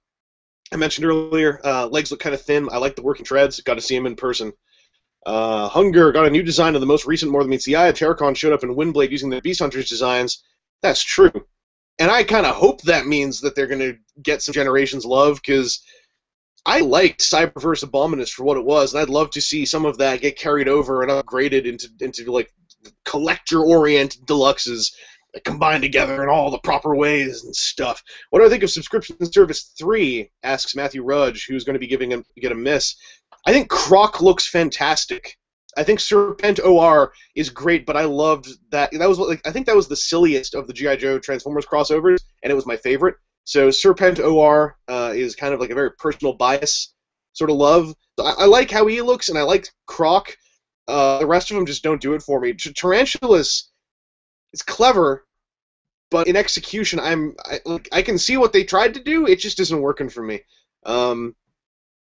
I mentioned earlier, legs look kind of thin. I like the working treads. Got to see them in person. Hunger got a new design of the most recent More Than Meets the Eye. Terracon showed up in Windblade using the Beast Hunters designs. That's true. And I kind of hope that means that they're going to get some Generations love, because I liked Cyberverse Abominus for what it was, and I'd love to see some of that get carried over and upgraded into collector-oriented deluxes that combine together in all the proper ways and stuff. What do I think of Subscription Service 3, asks Matthew Rudge, who's going to be get a miss. I think Croc looks fantastic. I think Serpent OR is great, but I loved that. I think that was the silliest of the G.I. Joe Transformers crossovers, and it was my favorite. So Serpent OR is kind of a very personal bias sort of love. I like how he looks, and I like Croc. The rest of them just don't do it for me. Tarantulas is clever, but in execution, I can see what they tried to do. It just isn't working for me.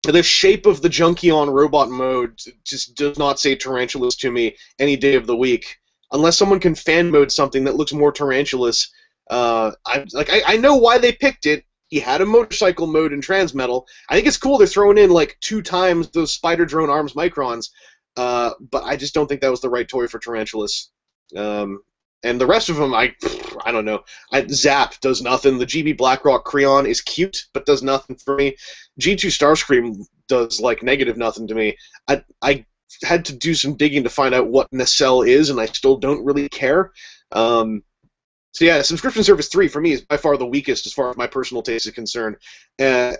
The shape of the Junkion robot mode just does not say Tarantulas to me any day of the week. Unless someone can fan mode something that looks more Tarantulas. I know why they picked it. He had a motorcycle mode in Transmetal. I think it's cool they're throwing in 2 times those Spider Drone Arms Microns, but I just don't think that was the right toy for Tarantulas. And the rest of them, I don't know. Zap does nothing. The GB Blackrock Creon is cute, but does nothing for me. G2 Starscream does negative nothing to me. I had to do some digging to find out what Nacelle is, and I still don't really care. So yeah, Subscription Service 3 for me is by far the weakest as far as my personal taste is concerned. I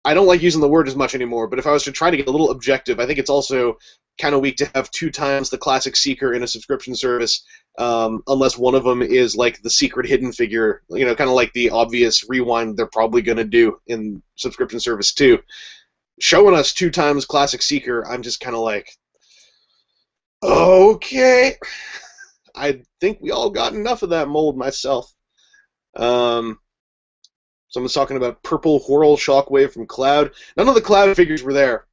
don't like using the word as much anymore, but if I was to try to get a little objective, I think it's also kind of weak to have 2 times the classic Seeker in a subscription service, unless one of them is the secret hidden figure, kind of like the obvious rewind they're probably going to do in Subscription Service 2. Showing us 2 times classic Seeker, I'm just kind of okay. I think we all got enough of that mold myself. Someone's talking about Purple Whirl Shockwave from Cloud. None of the Cloud figures were there,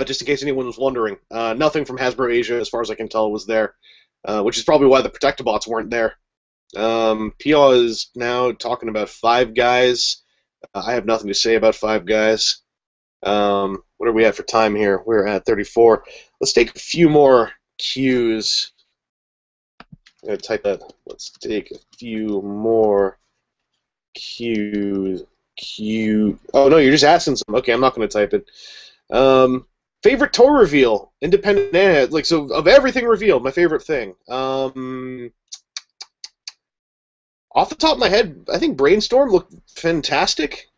just in case anyone was wondering. Nothing from Hasbro Asia, as far as I can tell, was there, which is probably why the Protectobots weren't there. Pia is now talking about Five Guys. I have nothing to say about Five Guys. What are we at for time here? We're at 34. Let's take a few more cues. I'm going to type that. Let's take a few more cues. Oh, no, you're just asking some. Okay, I'm not going to type it. Favorite toy reveal? Independent. Like, so, of everything revealed, my favorite thing. Off the top of my head, I think Brainstorm looked fantastic.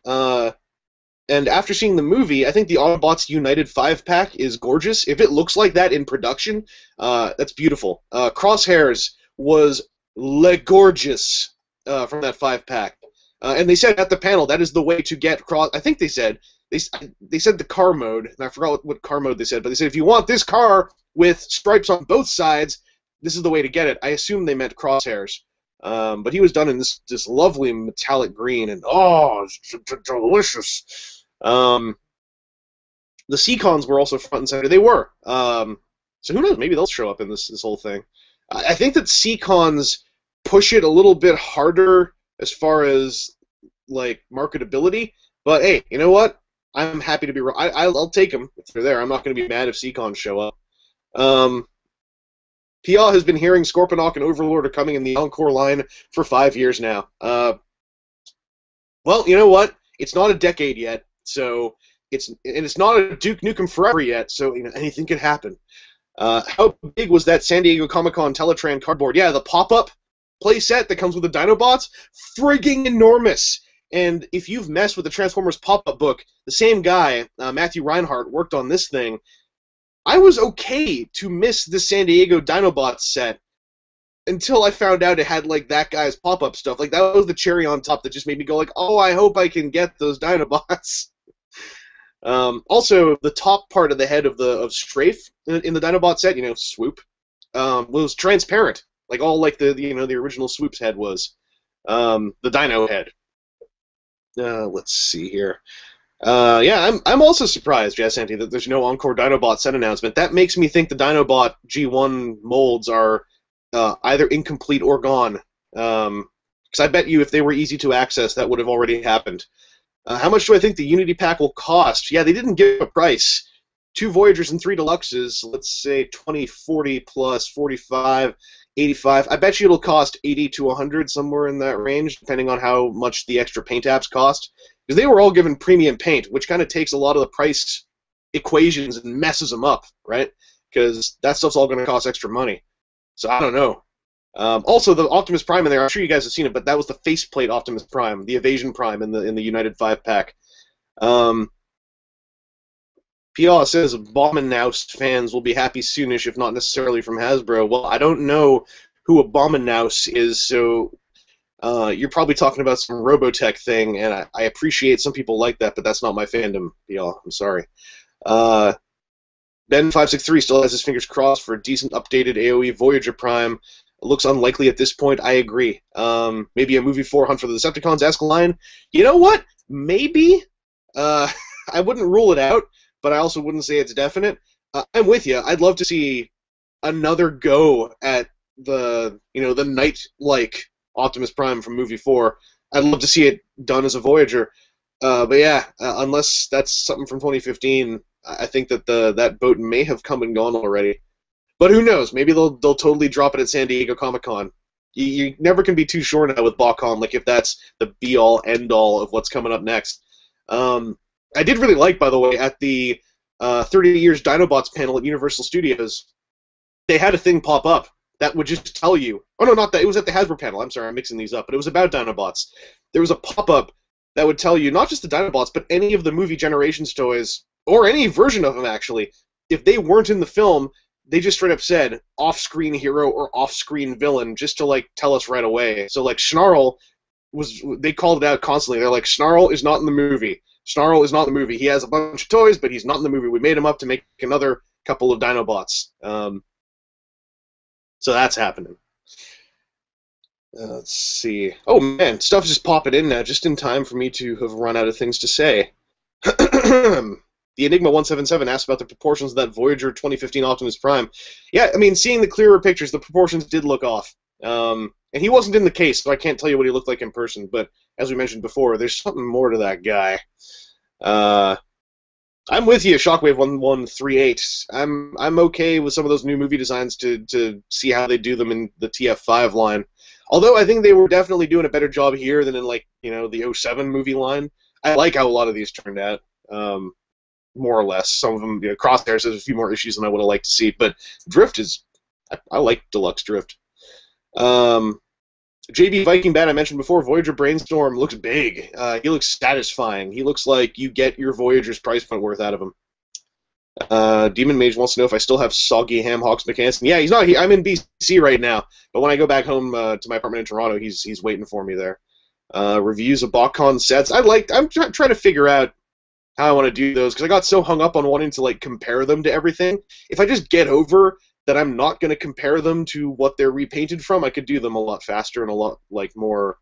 And after seeing the movie, I think the Autobots United 5-pack is gorgeous. If it looks like that in production, that's beautiful. Crosshairs was gorgeous from that 5-pack. And they said at the panel, that is the way to get Cross... I think they said the car mode, and I forgot what car mode they said, but they said if you want this car with stripes on both sides, this is the way to get it. I assume they meant Crosshairs. But he was done in this lovely metallic green, and it's delicious. The Seacons were also front and center. They were. So who knows? Maybe they'll show up in this whole thing. I think that Seacons push it a little bit harder as far as like marketability. But hey, you know what? I'm happy to be wrong. I'll take them if they're there. I'm not going to be mad if Seacons show up. Pia has been hearing Scorponok and Overlord are coming in the Encore line for 5 years now. Well, you know what? It's not a decade yet, so it's not a Duke Nukem Forever yet, so anything could happen. How big was that San Diego Comic-Con Teletran cardboard? Yeah, the pop-up playset that comes with the Dinobots, frigging enormous. And if you've messed with the Transformers pop-up book, the same guy, Matthew Reinhardt, worked on this thing. I was okay to miss the San Diego Dinobots set until I found out it had like that guy's pop-up stuff. Like that was the cherry on top that just made me go like, oh, I hope I can get those Dinobots. Also, the top part of the head of Strafe in the Dinobot set, Swoop, was transparent, like all like the original Swoop's head was, the Dino head. Let's see here. Yeah, I'm also surprised, Jasanti, that there's no Encore Dinobot set announcement. That makes me think the Dinobot G1 molds are either incomplete or gone. Because I bet you if they were easy to access, that would have already happened. How much do I think the Unity pack will cost? Yeah, they didn't give a price. 2 Voyagers and 3 Deluxes, let's say 20, 40 plus 45, 85. I bet you it'll cost 80 to 100, somewhere in that range, depending on how much the extra paint apps cost. Because they were all given premium paint, which kind of takes a lot of the price equations and messes them up, right? Because that stuff's all going to cost extra money. So I don't know. Also, the Optimus Prime in there, I'm sure you guys have seen it, but that was the faceplate Optimus Prime, the Evasion Prime in the United 5-pack. Pia says Abominaust fans will be happy soonish, if not necessarily from Hasbro. Well, I don't know who Abominaust is, so you're probably talking about some Robotech thing, and I appreciate some people like that, but that's not my fandom, Pia. I'm sorry. Ben563 still has his fingers crossed for a decent updated AoE Voyager Prime. It looks unlikely at this point. I agree. Maybe a movie 4 Hunt for the Decepticons esque line. You know what? Maybe. I wouldn't rule it out, but I also wouldn't say it's definite. I'm with you. I'd love to see another go at the Knight-like Optimus Prime from movie 4. I'd love to see it done as a Voyager. But yeah, unless that's something from 2015, I think that that boat may have come and gone already. But who knows? Maybe they'll totally drop it at San Diego Comic-Con. You never can be too sure now with Botcon, like if that's the be-all, end-all of what's coming up next. I did really like, by the way, at the 30 Years Dinobots panel at Universal Studios, they had a thing pop up that would just tell you... Oh, no, not that. It was at the Hasbro panel. I'm sorry, I'm mixing these up. But it was about Dinobots. There was a pop-up that would tell you not just the Dinobots, but any of the movie Generations toys, or any version of them, actually. If they weren't in the film, they just straight up said off-screen hero or off-screen villain, just to, like, tell us right away. So, like, Snarl they called it out constantly. They're like, Snarl is not in the movie. Snarl is not in the movie. He has a bunch of toys, but he's not in the movie. We made him up to make another couple of Dinobots. So that's happening. Let's see. Oh man, stuff just popping in now, just in time for me to have run out of things to say. The Enigma 177 asked about the proportions of that Voyager 2015 Optimus Prime. Yeah, I mean, seeing the clearer pictures, the proportions did look off. And he wasn't in the case, so I can't tell you what he looked like in person. But as we mentioned before, there's something more to that guy. I'm with you, Shockwave 1138. I'm okay with some of those new movie designs to see how they do them in the TF5 line. Although I think they were definitely doing a better job here than in, like, the 07 movie line. I like how a lot of these turned out. More or less. Some of them, Crosshairs has a few more issues than I would have liked to see, but Drift is, I like Deluxe Drift. JB Viking Bat I mentioned before, Voyager Brainstorm looks big. He looks satisfying. He looks like you get your Voyager's price point worth out of him. Demon Mage wants to know if I still have Soggy Ham Hawks McCann. Yeah, he's not. I'm in BC right now, but when I go back home to my apartment in Toronto, he's waiting for me there. Reviews of Botcon sets. I'm trying to figure out how I want to do those, because I got so hung up on wanting to compare them to everything. If I just get over that I'm not going to compare them to what they're repainted from, I could do them a lot faster and a lot more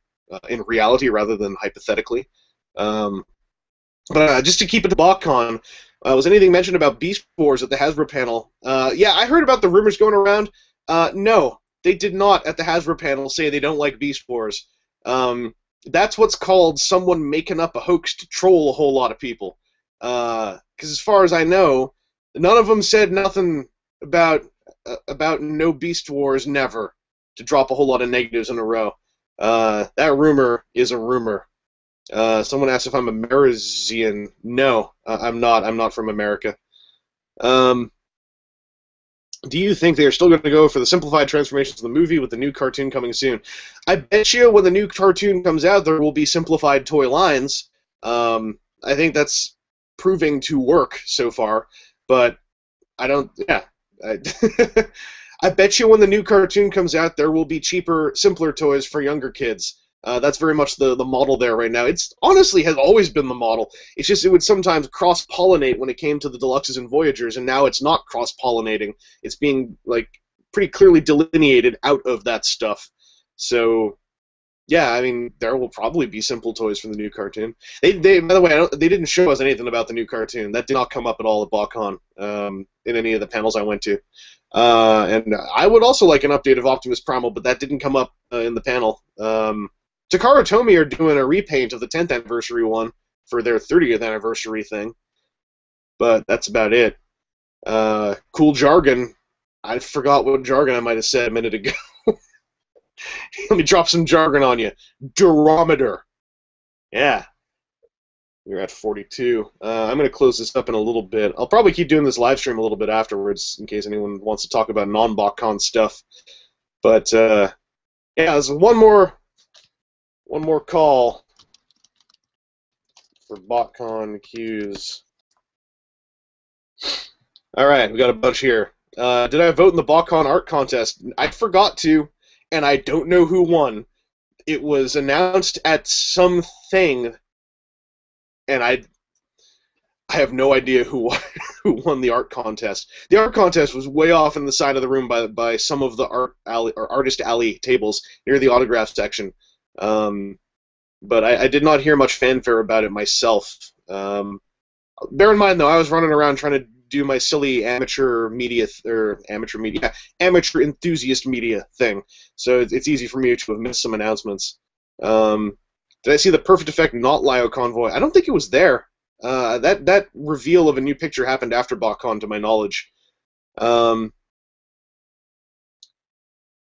in reality rather than hypothetically. But just to keep it to BotCon, was anything mentioned about Beast Wars at the Hasbro panel? Yeah, I heard about the rumors going around. No, they did not at the Hasbro panel say they don't like Beast Wars. That's what's called someone making up a hoax to troll a whole lot of people. Because as far as I know, none of them said nothing about no Beast Wars, never, to drop a whole lot of negatives in a row. That rumor is a rumor. Someone asked if I'm Amerisian. No, I'm not. I'm not from America. Do you think they're still going to go for the simplified transformations of the movie with the new cartoon coming soon? I bet you when the new cartoon comes out, there will be simplified toy lines. I think that's proving to work so far, but I don't. Yeah, I bet you when the new cartoon comes out, there will be cheaper, simpler toys for younger kids. That's very much the model there right now. It's honestly has always been the model. It's just it would sometimes cross-pollinate when it came to the Deluxes and Voyagers, and now it's not cross-pollinating. It's being pretty clearly delineated out of that stuff. So, yeah, I mean, there will probably be simple toys for the new cartoon. By the way, they didn't show us anything about the new cartoon. That did not come up at all at BotCon in any of the panels I went to. And I would also like an update of Optimus Primal, but that didn't come up in the panel. Takara Tomy are doing a repaint of the 10th anniversary one for their 30th anniversary thing, but that's about it. Cool jargon. I forgot what jargon I might have said a minute ago. Let me drop some jargon on you. Durometer. Yeah. We're at 42. I'm going to close this up in a little bit. I'll probably keep doing this live stream a little bit afterwards in case anyone wants to talk about non-BotCon stuff. But, yeah, there's one more call for BotCon queues. All right, we got a bunch here. Did I vote in the BotCon art contest? I forgot to, and I don't know who won. It was announced at something, and I have no idea who won the art contest. The art contest was way off in the side of the room by some of the artist alley tables near the autograph section. But I did not hear much fanfare about it myself. Bear in mind, though, I was running around trying to do my silly amateur enthusiast media thing, so it's easy for me to have missed some announcements. Did I see the Perfect Effect not Lyo convoy? I don't think it was there. That reveal of a new picture happened after BotCon, to my knowledge.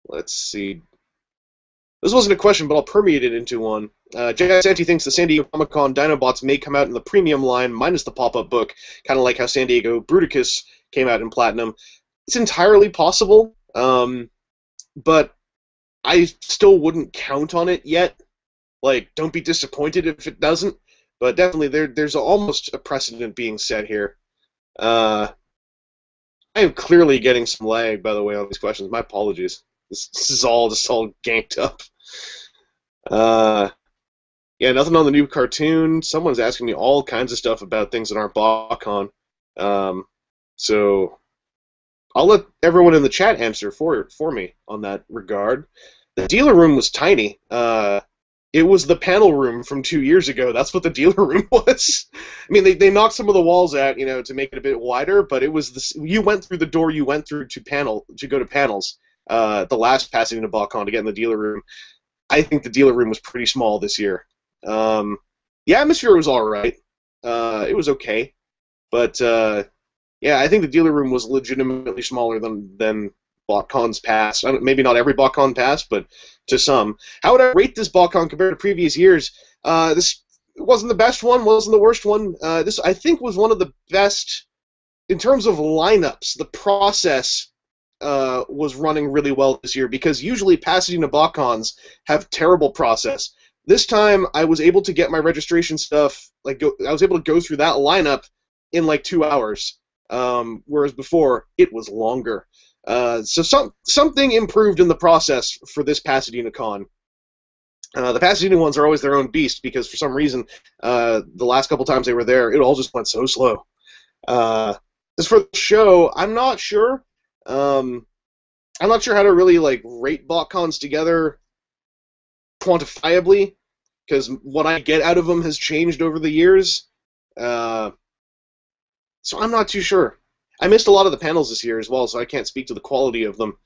Let's see. This wasn't a question, but I'll permeate it into one. J.I. Santi thinks the San Diego Comic-Con Dinobots may come out in the premium line, minus the pop-up book, kind of like how San Diego Bruticus came out in Platinum. It's entirely possible, but I still wouldn't count on it yet. Don't be disappointed if it doesn't, but definitely there's almost a precedent being set here. I am clearly getting some lag, by the way, on these questions. My apologies. This is all just all ganked up. Yeah, nothing on the new cartoon. Someone's asking me all kinds of stuff about things that aren't BotCon. So I'll let everyone in the chat answer for me on that regard. The dealer room was tiny. It was the panel room from 2 years ago. That's what the dealer room was. I mean, they knocked some of the walls out, to make it a bit wider, but it was this. You went through the door you went through to go to panels. The last Pasadena Botcon to get in the dealer room. I think the dealer room was pretty small this year. The atmosphere was all right. It was okay, but yeah, I think the dealer room was legitimately smaller than BotCons past. Maybe not every BotCon past, but to some. How would I rate this BotCon compared to previous years? This wasn't the best one, wasn't the worst one. This, I think, was one of the best in terms of lineups. The process was running really well this year, because usually Pasadena BotCons have terrible process. This time, I was able to get my registration stuff, I was able to go through that lineup in like 2 hours, whereas before, it was longer. So something improved in the process for this Pasadena Con. The Pasadena ones are always their own beast, because for some reason, the last couple times they were there, it all just went so slow. As for the show, I'm not sure. I'm not sure how to really rate BotCons together quantifiably, because what I get out of them has changed over the years. So I'm not too sure. I missed a lot of the panels this year as well, so I can't speak to the quality of them.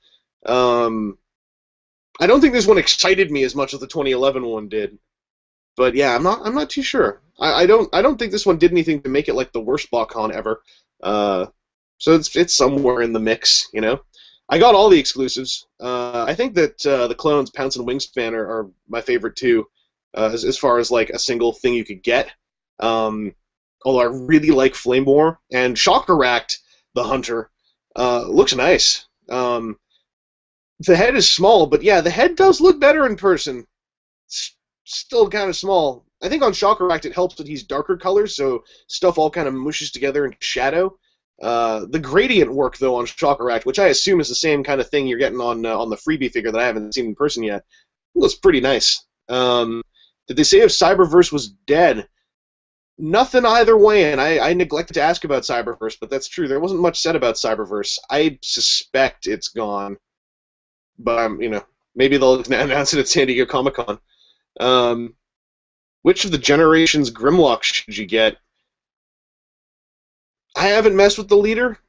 I don't think this one excited me as much as the 2011 one did. But yeah, I'm not too sure. I don't think this one did anything to make it like the worst BotCon ever. So it's somewhere in the mix, I got all the exclusives. I think that the clones, Pounce and Wingspan, are my favorite too, as far as a single thing you could get. Although I really like Flame War, and Shockeract, the Hunter, looks nice. The head is small, but yeah, the head does look better in person. It's still kind of small. I think on Shockeract it helps that he's darker colors, so stuff all kind of mushes together into shadow. The gradient work, though, on Shockeract, which I assume is the same kind of thing you're getting on the freebie figure that I haven't seen in person yet, looks pretty nice. Did they say if Cyberverse was dead? Nothing either way, and I neglected to ask about Cyberverse, but that's true. There wasn't much said about Cyberverse. I suspect it's gone, but maybe they'll announce it at San Diego Comic-Con. Which of the Generations Grimlock should you get? I haven't messed with the leader.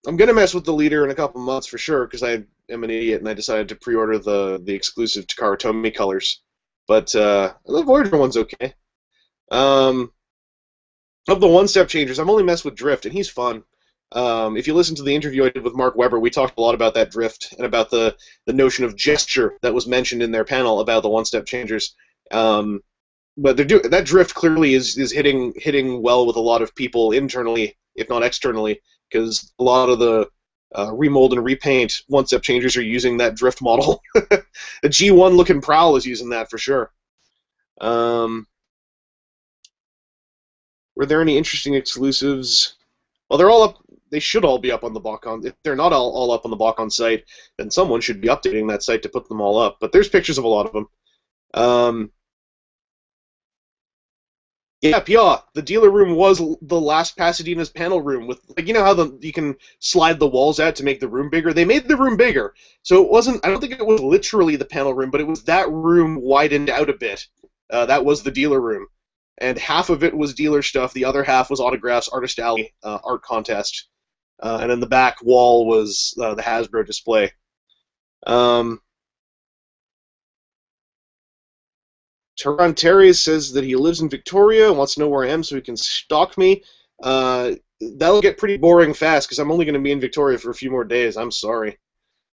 I'm going to mess with the leader in a couple months for sure, because I am an idiot and I decided to pre-order the exclusive Takara Tomy colors. But the Voyager one's okay. Of the one-step changers, I've only messed with Drift, and he's fun. If you listen to the interview I did with Mark Webber, we talked a lot about that Drift and about the notion of gesture that was mentioned in their panel about the one-step changers. But that Drift clearly is hitting well with a lot of people internally, if not externally, because a lot of the remold and repaint one-step changers are using that Drift model. A G1 looking Prowl is using that for sure. Were there any interesting exclusives? Well, they're all up. They should all be up on the Botcon. If they're not all up on the Botcon site, then someone should be updating that site to put them all up. But there's pictures of a lot of them. Yeah, Pia, the dealer room was the last Pasadena's panel room with, how you can slide the walls out to make the room bigger? They made the room bigger. So it wasn't, I don't think it was literally the panel room, but it was that room widened out a bit. That was the dealer room. And half of it was dealer stuff, the other half was autographs, Artist Alley, art contest. And in the back wall was the Hasbro display. Tehran Terry says that he lives in Victoria and wants to know where I am so he can stalk me. That'll get pretty boring fast because I'm only going to be in Victoria for a few more days. I'm sorry.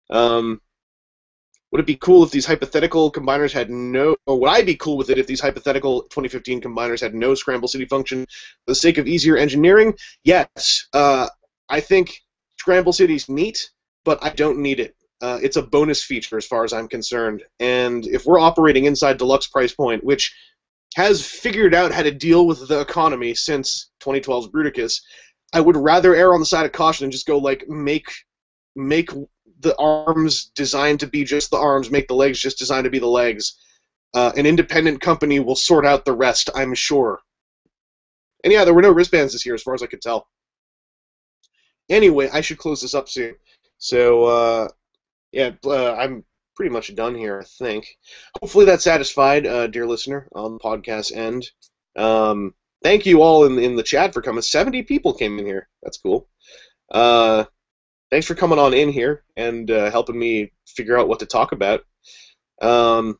Would it be cool if these hypothetical combiners had no... Or would I be cool with it if these hypothetical 2015 combiners had no Scramble City function for the sake of easier engineering? Yes. I think Scramble City's neat, but I don't need it. It's a bonus feature as far as I'm concerned. And if we're operating inside deluxe price point, which has figured out how to deal with the economy since 2012's Bruticus, I would rather err on the side of caution and just go, make the arms designed to be just the arms, make the legs just designed to be the legs. An independent company will sort out the rest, I'm sure. And yeah, there were no wristbands this year as far as I could tell. Anyway, I should close this up soon. So, yeah, I'm pretty much done here, I think. Hopefully that satisfied, dear listener, on the podcast end. Thank you all in the chat for coming. 70 people came in here. That's cool. Thanks for coming on in here and helping me figure out what to talk about. This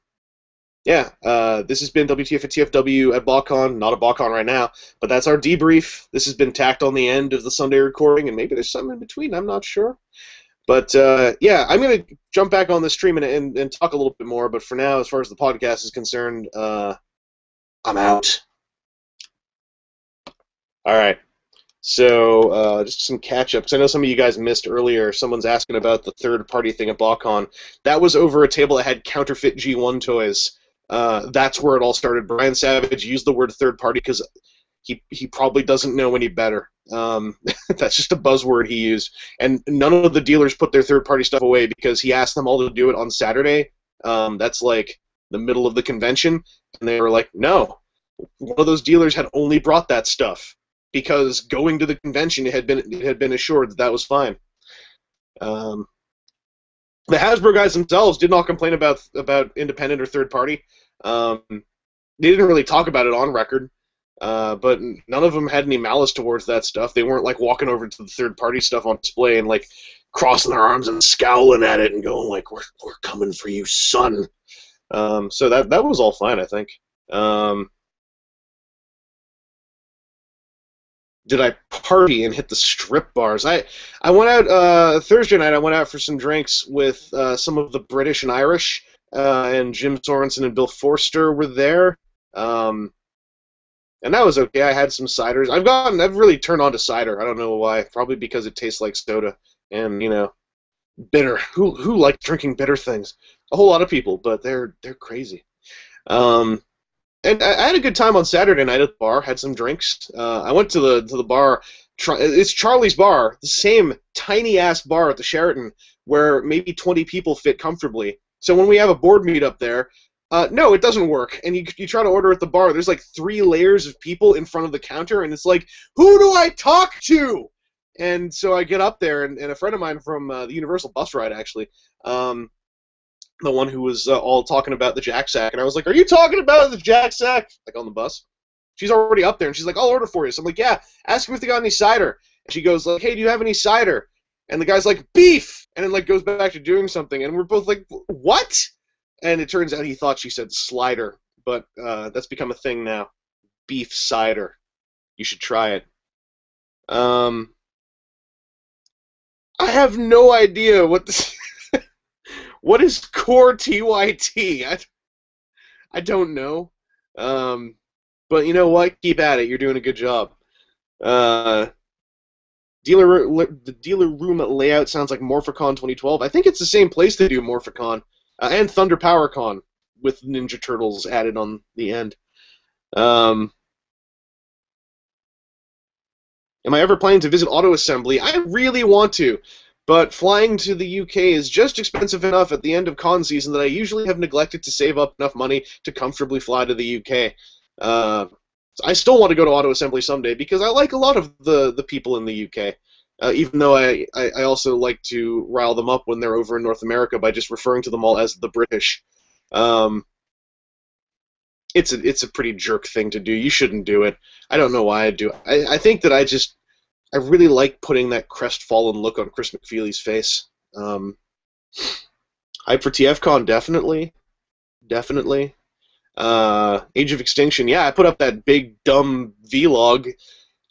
has been WTF at TFW at Botcon. Not a Botcon right now, but that's our debrief. This has been tacked on the end of the Sunday recording, and maybe there's something in between. I'm not sure. But, I'm going to jump back on the stream and talk a little bit more. But for now, as far as the podcast is concerned, I'm out. All right. So just some catch-ups. I know some of you guys missed earlier. Someone's asking about the third-party thing at Botcon. That was over a table that had counterfeit G1 toys. That's where it all started. Brian Savage used the word third-party because he probably doesn't know any better. That's just a buzzword he used. And none of the dealers put their third-party stuff away because he asked them all to do it on Saturday. That's like the middle of the convention. And they were like, no. One of those dealers had only brought that stuff because going to the convention it had been assured that was fine. The Hasbro guys themselves did not complain about independent or third-party. They didn't really talk about it on record. But none of them had any malice towards that stuff. They weren't like walking over to the third-party stuff on display and like crossing their arms and scowling at it and going like, "We're coming for you, son." So that was all fine, I think. Did I party and hit the strip bars? I went out Thursday night. I went out for some drinks with some of the British and Irish, and Jim Sorensen and Bill Forster were there. And that was okay. I had some ciders. I've really turned on to cider. I don't know why. Probably because it tastes like soda and, bitter. Who likes drinking bitter things? A whole lot of people, but they're crazy. And I had a good time on Saturday night at the bar. Had some drinks. I went to the bar. It's Charlie's Bar, the same tiny ass bar at the Sheraton where maybe 20 people fit comfortably. So when we have a board meet up there. No, it doesn't work. And you try to order at the bar, there's like 3 layers of people in front of the counter, and it's like, who do I talk to? And so I get up there, and a friend of mine from the Universal bus ride, actually, the one who was all talking about the Jack Sack, and I was like, are you talking about the Jack Sack? Like on the bus. She's already up there, and she's like, I'll order for you. So I'm like, yeah, ask him if they got any cider. And she goes like, hey, do you have any cider? And the guy's like, beef! And then like goes back to doing something, and we're both like, what? And it turns out he thought she said slider, but that's become a thing now. Beef cider. You should try it. I have no idea what this what is core TYT? I don't know. But you know what? Keep at it. You're doing a good job. The dealer room layout sounds like Morphicon 2012. I think it's the same place they do Morphicon. And Thunder Power Con with Ninja Turtles added on the end. Am I ever planning to visit Auto Assembly? I really want to, but flying to the UK is just expensive enough at the end of con season that I usually have neglected to save up enough money to comfortably fly to the UK. I still want to go to Auto Assembly someday because I like a lot of the people in the UK. Even though I also like to rile them up when they're over in North America by just referring to them all as the British. It's a pretty jerk thing to do. You shouldn't do it. I don't know why I do it. I think that I really like putting that crestfallen look on Chris McFeely's face. Hype for TFCon, definitely. Definitely. Age of Extinction, yeah, I put up that big, dumb vlog.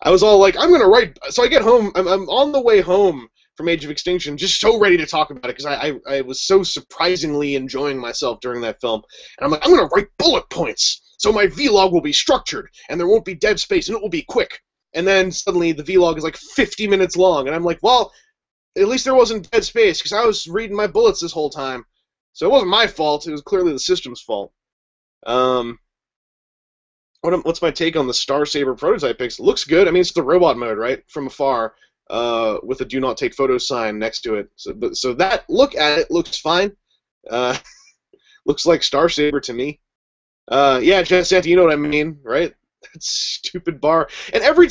I was all like, I'm going to write... So I get home, I'm on the way home from Age of Extinction, just so ready to talk about it, because I was so surprisingly enjoying myself during that film. And I'm like, I'm going to write bullet points, so my vlog will be structured, and there won't be dead space, and it will be quick. And then suddenly the vlog is like 50 minutes long, and I'm like, well, at least there wasn't dead space, because I was reading my bullets this whole time. So it wasn't my fault, it was clearly the system's fault. What's my take on the Star Saber prototype pics? It looks good. I mean, it's the robot mode, right? From afar, with a "Do Not Take Photos" sign next to it. So that look at it looks fine. Looks like Star Saber to me. Yeah, Jet Santa, you know what I mean, right? That stupid bar. And every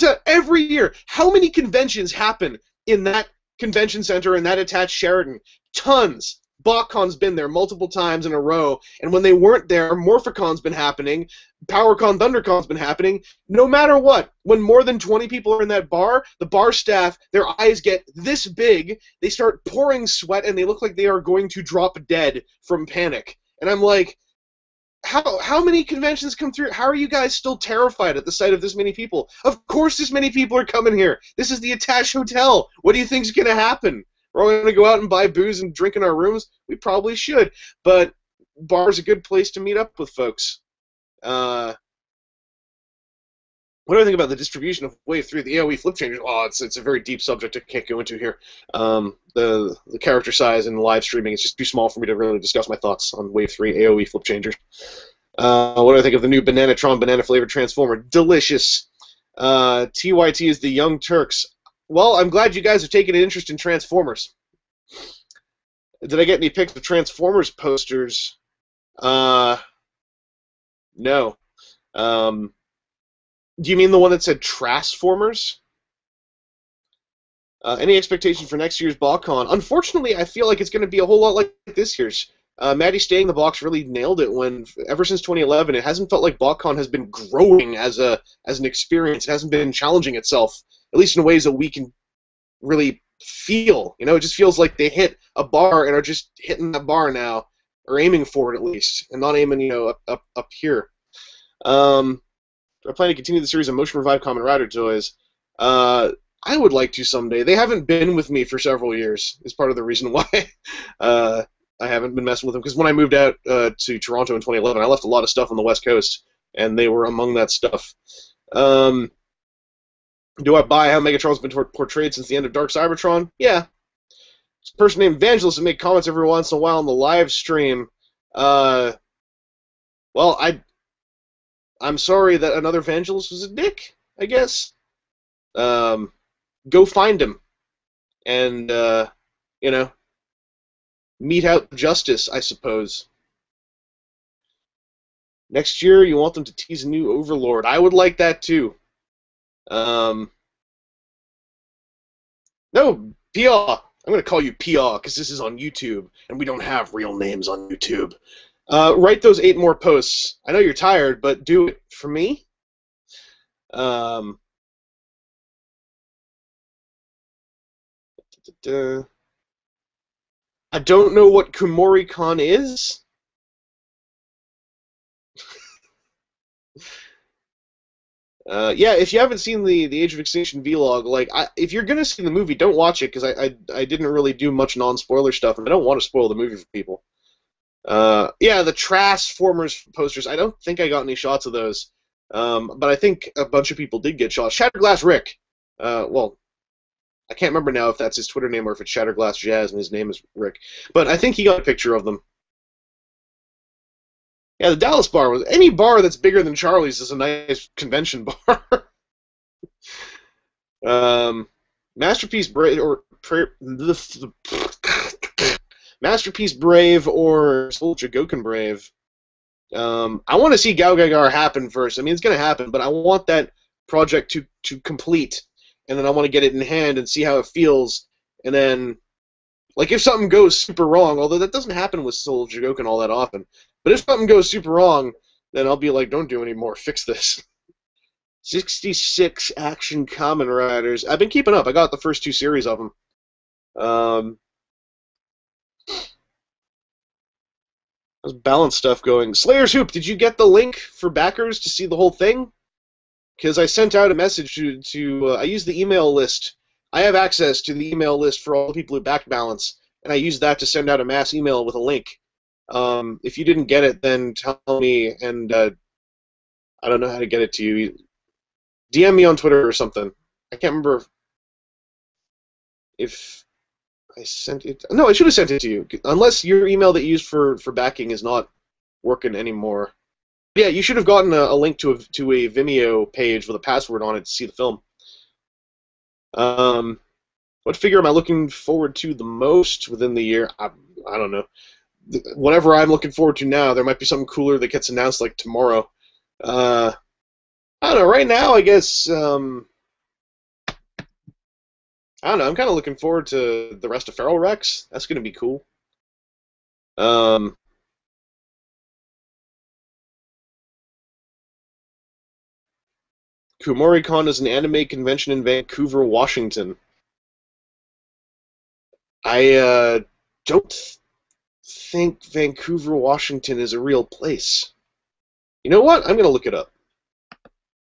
year, how many conventions happen in that convention center and that attached Sheraton? Tons. Botcon's been there multiple times in a row, and when they weren't there, Morphicon's been happening, PowerCon, ThunderCon's been happening. No matter what, when more than 20 people are in that bar, the bar staff, their eyes get this big, they start pouring sweat, and they look like they are going to drop dead from panic. And I'm like, how many conventions come through? How are you guys still terrified at the sight of this many people? Of course this many people are coming here. This is the attached hotel. What do you think's going to happen? We're all going to go out and buy booze and drink in our rooms? We probably should. But bar's a good place to meet up with folks. What do I think about the distribution of Wave 3, the AoE flip changers? Oh, it's a very deep subject I can't go into here. The character size and live streaming is just too small for me to really discuss my thoughts on Wave 3 AoE flip changers. What do I think of the new Bananatron banana-flavored Transformer? Delicious. TYT is the Young Turks. Well, I'm glad you guys have taken an interest in Transformers. Did I get any pics of Transformers posters? No. Do you mean the one that said Transformers? Any expectation for next year's Botcon? Unfortunately, I feel like it's going to be a whole lot like this year's. Maddie staying in the box really nailed it when, ever since 2011, it hasn't felt like Botcon has been growing as an experience. It hasn't been challenging itself, at least in ways that we can really feel. You know, it just feels like they hit a bar and are just hitting that bar now, or aiming for it at least, and not aiming, up here. I plan to continue the series of Motion Revive Kamen Rider toys. I would like to someday. They haven't been with me for several years. Is part of the reason why I haven't been messing with them. Because when I moved out to Toronto in 2011, I left a lot of stuff on the West Coast, and they were among that stuff. Do I buy how Megatron's been portrayed since the end of Dark Cybertron? Yeah. There's a person named Evangelist that make comments every once in a while on the live stream. Well, I'm sorry that another evangelist was a dick, I guess. Go find him. And, mete out justice, I suppose. Next year, you want them to tease a new Overlord. I would like that, too. No, Pia. I'm going to call you Pia, because this is on YouTube, and we don't have real names on YouTube. Write those 8 more posts. I know you're tired, but do it for me. I don't know what Kumori-Con is. Yeah, if you haven't seen the Age of Extinction vlog, if you're gonna see the movie, don't watch it because I didn't really do much non-spoiler stuff, and I don't want to spoil the movie for people. Yeah, the Transformers posters. I don't think I got any shots of those, but I think a bunch of people did get shots. Shatterglass Rick. Well, I can't remember now if that's his Twitter name or if it's Shatterglass Jazz and his name is Rick, but I think he got a picture of them. Yeah, the Dallas bar was any bar that's bigger than Charlie's is a nice convention bar. Masterpiece Brave or Masterpiece Brave or Soul Chogokin Brave. I want to see Gao Gagar happen first. I mean, it's going to happen, but I want that project to complete, and then I want to get it in hand and see how it feels, and then, like, if something goes super wrong, although that doesn't happen with Soul Chogokin all that often, but if something goes super wrong, then I'll be like, don't do anymore, fix this. 66 Action Kamen Riders. I've been keeping up. I got the first 2 series of them. How's balance stuff going? Slayer's Hoop, did you get the link for backers to see the whole thing? Because I sent out a message I used the email list. I have access to the email list for all the people who backed balance, and I used that to send out a mass email with a link. If you didn't get it, then tell me, and I don't know how to get it to you. DM me on Twitter or something. I can't remember if I sent it. No, I should have sent it to you, unless your email that you used for backing is not working anymore. Yeah, you should have gotten a link to a Vimeo page with a password on it to see the film. What figure am I looking forward to the most within the year? I don't know. Whatever I'm looking forward to now, there might be something cooler that gets announced like tomorrow. I don't know. Right now, I guess. I don't know. I'm kind of looking forward to the rest of Feral Rex. That's going to be cool. Um, Kumoricon is an anime convention in Vancouver, Washington. I don't think Vancouver, Washington is a real place. You know what? I'm gonna look it up.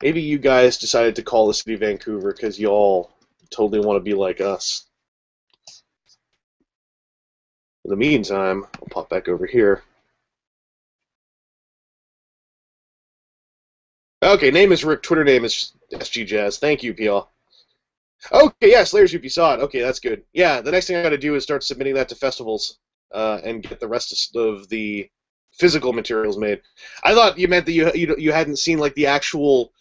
Maybe you guys decided to call the city Vancouver because y'all totally want to be like us. In the meantime, I'll pop back over here. Okay, name is Rick. Twitter name is SG Jazz. Thank you, PL. Okay, yeah, Slayer's Soup, you saw it. Okay, that's good. Yeah, the next thing I got to do is start submitting that to festivals and get the rest of the physical materials made. I thought you meant that you hadn't seen like the actual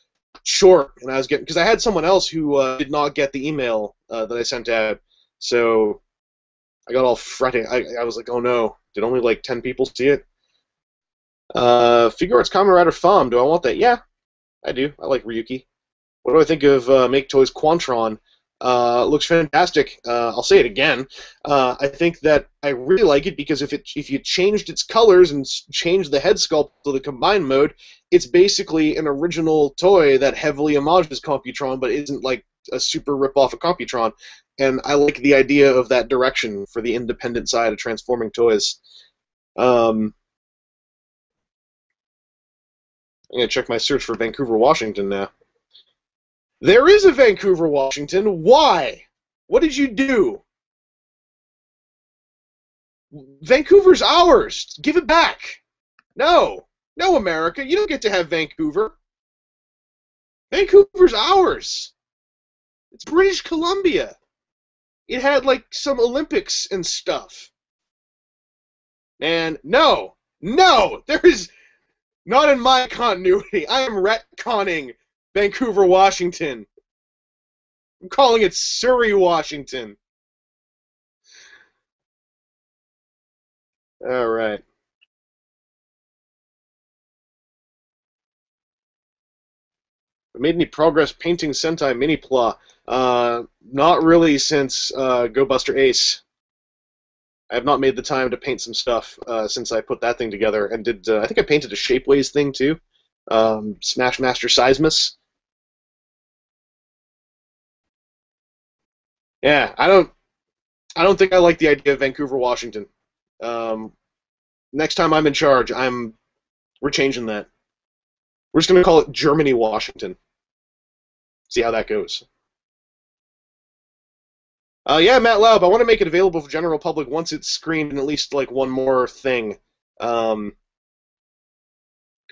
short, and I was getting because I had someone else who did not get the email that I sent out, so I got all fretting. I was like, oh no, did only like 10 people see it? Figure Arts Kamen Rider Farm. Do I want that? Yeah, I do. I like Ryuki. What do I think of Make Toys Quantron? Looks fantastic. I'll say it again. I think that I really like it because if you changed its colors and changed the head sculpt to the combined mode, it's basically an original toy that heavily homages Computron, but isn't like a super rip-off of Computron. And I like the idea of that direction for the independent side of transforming toys. I'm going to check my search for Vancouver, Washington now. There is a Vancouver, Washington. Why? What did you do? Vancouver's ours. Give it back. No. No, America. You don't get to have Vancouver. Vancouver's ours. It's British Columbia. It had, like, some Olympics and stuff. Man, no. No! There is not in my continuity. I am retconning Vancouver, Washington. I'm calling it Surrey, Washington. All right. Made any progress painting Sentai Mini Pla? Not really since Go Buster Ace. I have not made the time to paint some stuff since I put that thing together, and did I think I painted a Shapeways thing too? Smash Master Seismus. Yeah, I don't think I like the idea of Vancouver, Washington. Um, Next time I'm in charge, we're changing that. We're just gonna call it Germany, Washington. See how that goes. Yeah, Matt Laub, I want to make it available for general public once it's screened in at least like one more thing. Because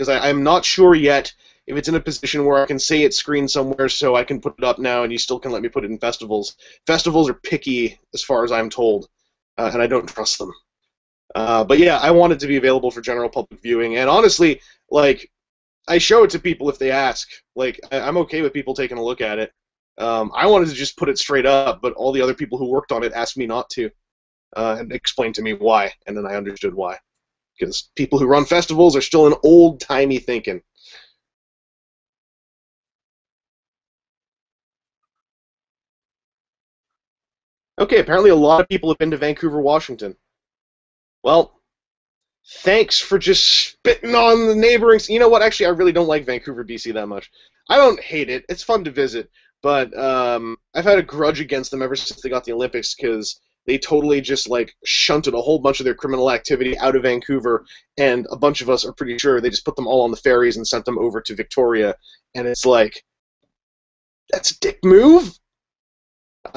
I'm not sure yet if it's in a position where I can say it's screened somewhere so I can put it up now and you still can let me put it in festivals. Festivals are picky as far as I'm told, and I don't trust them. But yeah, I want it to be available for general public viewing, and honestly, like, I show it to people if they ask. Like, I'm okay with people taking a look at it. I wanted to just put it straight up, but all the other people who worked on it asked me not to, and explained to me why, and then I understood why. Because people who run festivals are still in old-timey thinking. Okay, apparently a lot of people have been to Vancouver, Washington. Well, thanks for just spitting on the neighboring. You know what? Actually, I really don't like Vancouver, BC that much. I don't hate it. It's fun to visit, but I've had a grudge against them ever since they got the Olympics because they totally just like shunted a whole bunch of their criminal activity out of Vancouver, and a bunch of us are pretty sure they just put them all on the ferries and sent them over to Victoria, and it's like that's a dick move.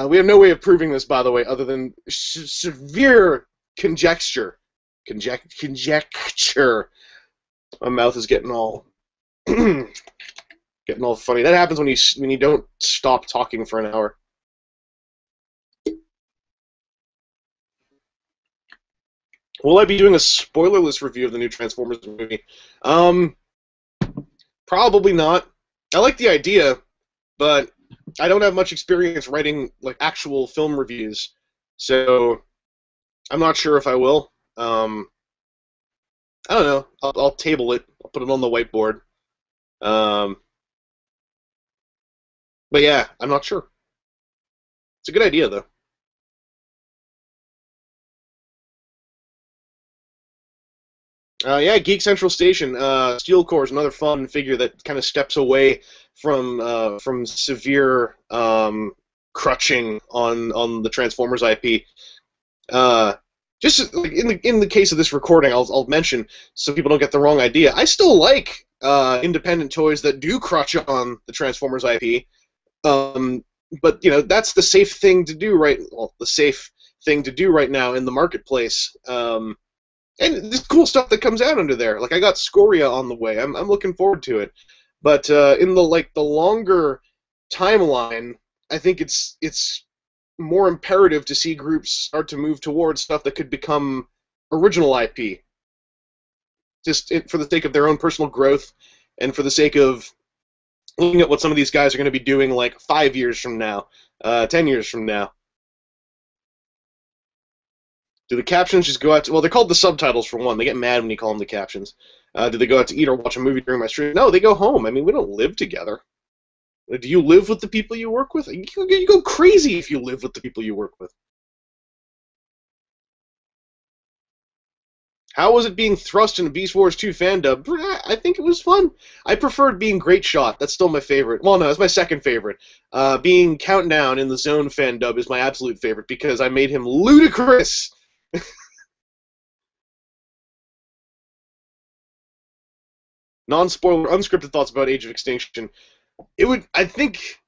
We have no way of proving this, by the way, other than severe conjecture. Conjecture. My mouth is getting all getting all funny. That happens when you don't stop talking for an hour. Will I be doing a spoilerless review of the new Transformers movie? Probably not. I like the idea, but I don't have much experience writing like actual film reviews, so I'm not sure if I will. I don't know. I'll table it. I'll put it on the whiteboard. Um, but yeah, I'm not sure. It's a good idea, though. Yeah, Geek Central Station. Steel Core is another fun figure that kind of steps away from severe crutching on the Transformers IP. Uh, just like in the case of this recording, I'll mention so people don't get the wrong idea. I still like independent toys that do crutch on the Transformers IP. But that's the safe thing to do the safe thing to do right now in the marketplace. And there's cool stuff that comes out under there. Like I got Scoria on the way. I'm looking forward to it. But in the longer timeline, I think it's more imperative to see groups start to move towards stuff that could become original IP. Just for the sake of their own personal growth and for the sake of looking at what some of these guys are going to be doing like 5 years from now, 10 years from now. Do the captions just go out to... Well, they're called the subtitles, for one. They get mad when you call them the captions. Do they go out to eat or watch a movie during my stream? No, they go home. I mean, we don't live together. Do you live with the people you work with? You go crazy if you live with the people you work with. How was it being thrust into Beast Wars 2 fandub? I think it was fun. I preferred being Great Shot. That's still my favorite. Well, no, it's my second favorite. Being Countdown in the Zone fandub is my absolute favorite because I made him ludicrous. Non-spoiler, unscripted thoughts about Age of Extinction. I think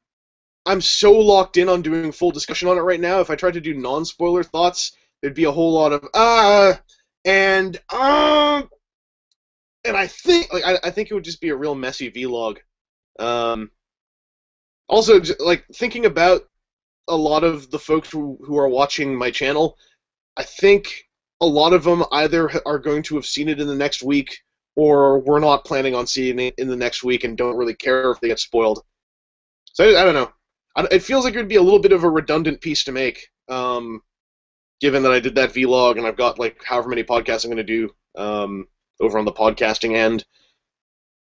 I'm so locked in on doing full discussion on it right now. If I tried to do non-spoiler thoughts, there'd be a whole lot of and I think I think it would just be a real messy vlog. Also, like thinking about a lot of the folks who are watching my channel, I think a lot of them either are going to have seen it in the next week, or we're not planning on seeing it in the next week and don't really care if they get spoiled. So I don't know. It feels like it would be a little bit of a redundant piece to make, given that I did that vlog and I've got like however many podcasts I'm going to do over on the podcasting end.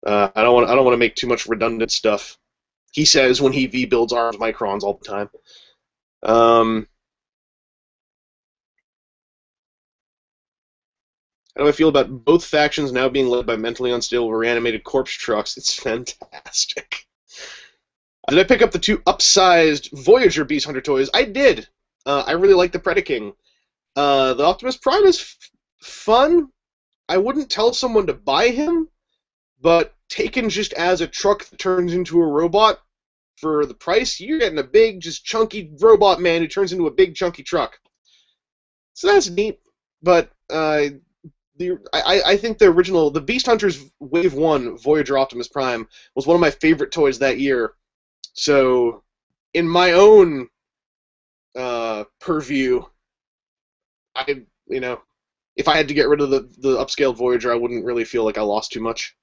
I don't want to make too much redundant stuff. He says when he V-builds arms microns all the time. How do I feel about both factions now being led by mentally unstable reanimated corpse trucks? It's fantastic. Did I pick up the 2 upsized Voyager Beast Hunter toys? I did. I really like the Predaking. The Optimus Prime is fun. I wouldn't tell someone to buy him, but taken just as a truck that turns into a robot for the price, you're getting a big, just chunky robot man who turns into a big, chunky truck. So that's neat. But I think the Beast Hunters Wave 1 Voyager Optimus Prime was one of my favorite toys that year. So, in my own purview, if I had to get rid of the upscaled Voyager, I wouldn't really feel like I lost too much.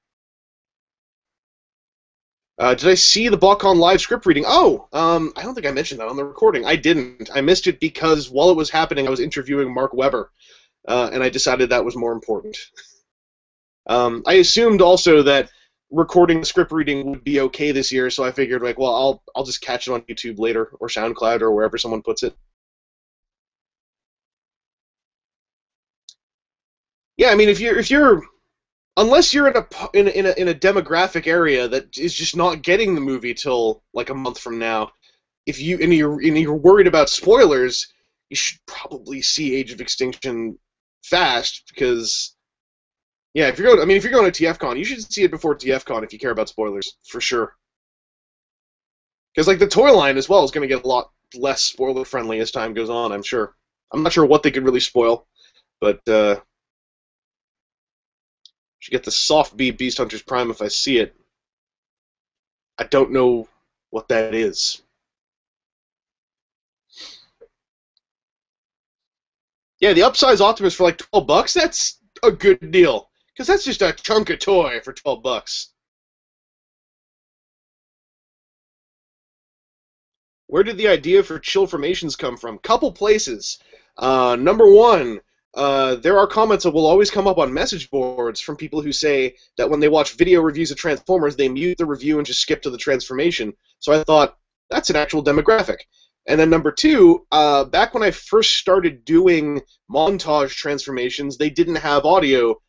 Did I see the Botcon live script reading? Oh, I don't think I mentioned that on the recording. I didn't. I missed it because while it was happening, I was interviewing Mark Webber, and I decided that was more important. I assumed also that recording the script reading would be okay this year, so I figured, like, well, I'll just catch it on YouTube later, or SoundCloud, or wherever someone puts it. Yeah, I mean, if you're unless you're in a demographic area that is just not getting the movie till like a month from now, you're worried about spoilers, you should probably see Age of Extinction fast because, yeah, if you're going to TFCon, you should see it before TFCon if you care about spoilers for sure. Because like the toy line as well is going to get a lot less spoiler friendly as time goes on. I'm sure. I'm not sure what they could really spoil, but should get the soft B Beast Hunters Prime if I see it. I don't know what that is. Yeah, the upsize Optimus for like $12, that's a good deal. Because that's just a chunk of toy for $12. Where did the idea for chill formations come from? Couple places. Number one, there are comments that will always come up on message boards from people who say that when they watch video reviews of Transformers, they mute the review and just skip to the transformation. So I thought, that's an actual demographic. And then number two, back when I first started doing montage transformations, they didn't have audio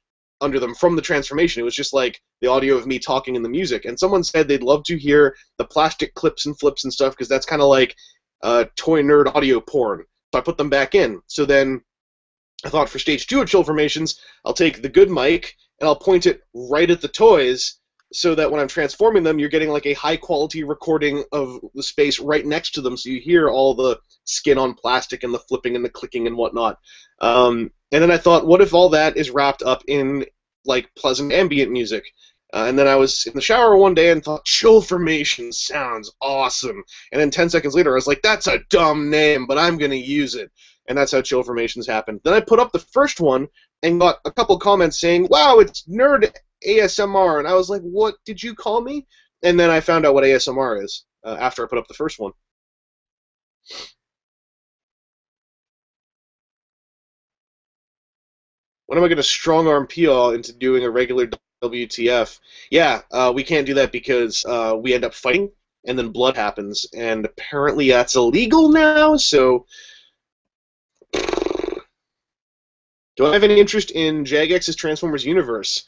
under them from the transformation. It was just like the audio of me talking and the music. And someone said they'd love to hear the plastic clips and flips and stuff because that's kind of like toy nerd audio porn. So I put them back in. So then I thought for stage 2 of Chill Formations, I'll take the good mic and I'll point it right at the toys so that when I'm transforming them, you're getting like a high-quality recording of the space right next to them, so you hear all the skin on plastic and the flipping and the clicking and whatnot. And then I thought, what if all that is wrapped up in like pleasant ambient music? And then I was in the shower one day and thought, Chill Formation sounds awesome. And then 10 seconds later, I was like, that's a dumb name, but I'm going to use it. And that's how Chill Formations happened. Then I put up the first one and got a couple comments saying, wow, it's nerd ASMR. And I was like, what did you call me? And then I found out what ASMR is after I put up the first one. When am I going to strong-arm P.O. into doing a regular WTF? Yeah, we can't do that because we end up fighting, and then blood happens, and apparently that's illegal now, so... Do I have any interest in Jagex's Transformers universe?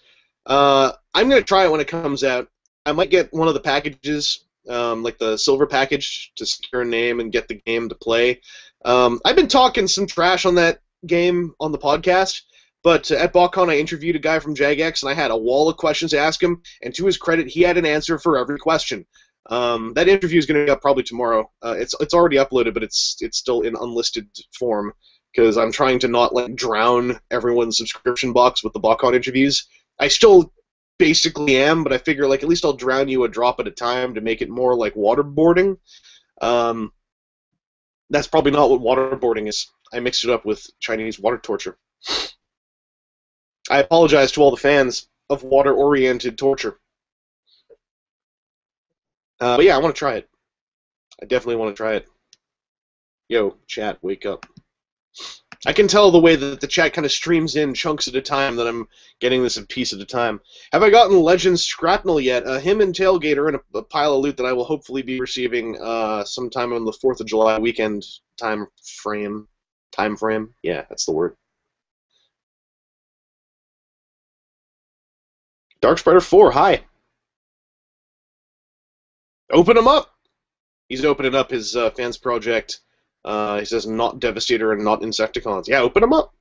I'm going to try it when it comes out. I might get one of the packages, like the silver package, to secure a name and get the game to play. I've been talking some trash on that game on the podcast, but at Botcon I interviewed a guy from Jagex, and I had a wall of questions to ask him, and to his credit, he had an answer for every question. That interview is going to be up probably tomorrow. It's already uploaded, but it's still in unlisted form, because I'm trying to not like drown everyone's subscription box with the Botcon interviews. I still basically am, but I figure like at least I'll drown you a drop at a time to make it more like waterboarding. That's probably not what waterboarding is. I mixed it up with Chinese water torture. I apologize to all the fans of water-oriented torture. But yeah, I want to try it. I definitely want to try it. Yo, chat, wake up. I can tell the way that the chat kind of streams in chunks at a time that I'm getting this a piece at a time. Have I gotten Legends Scrapnel yet? Him and Tailgate are in a pile of loot that I will hopefully be receiving sometime on the 4th of July weekend time frame. Time frame? Yeah, that's the word. Dark Spider 4, hi. Open him up! He's opening up his fans project. He says not Devastator and not Insecticons. Yeah, open them up.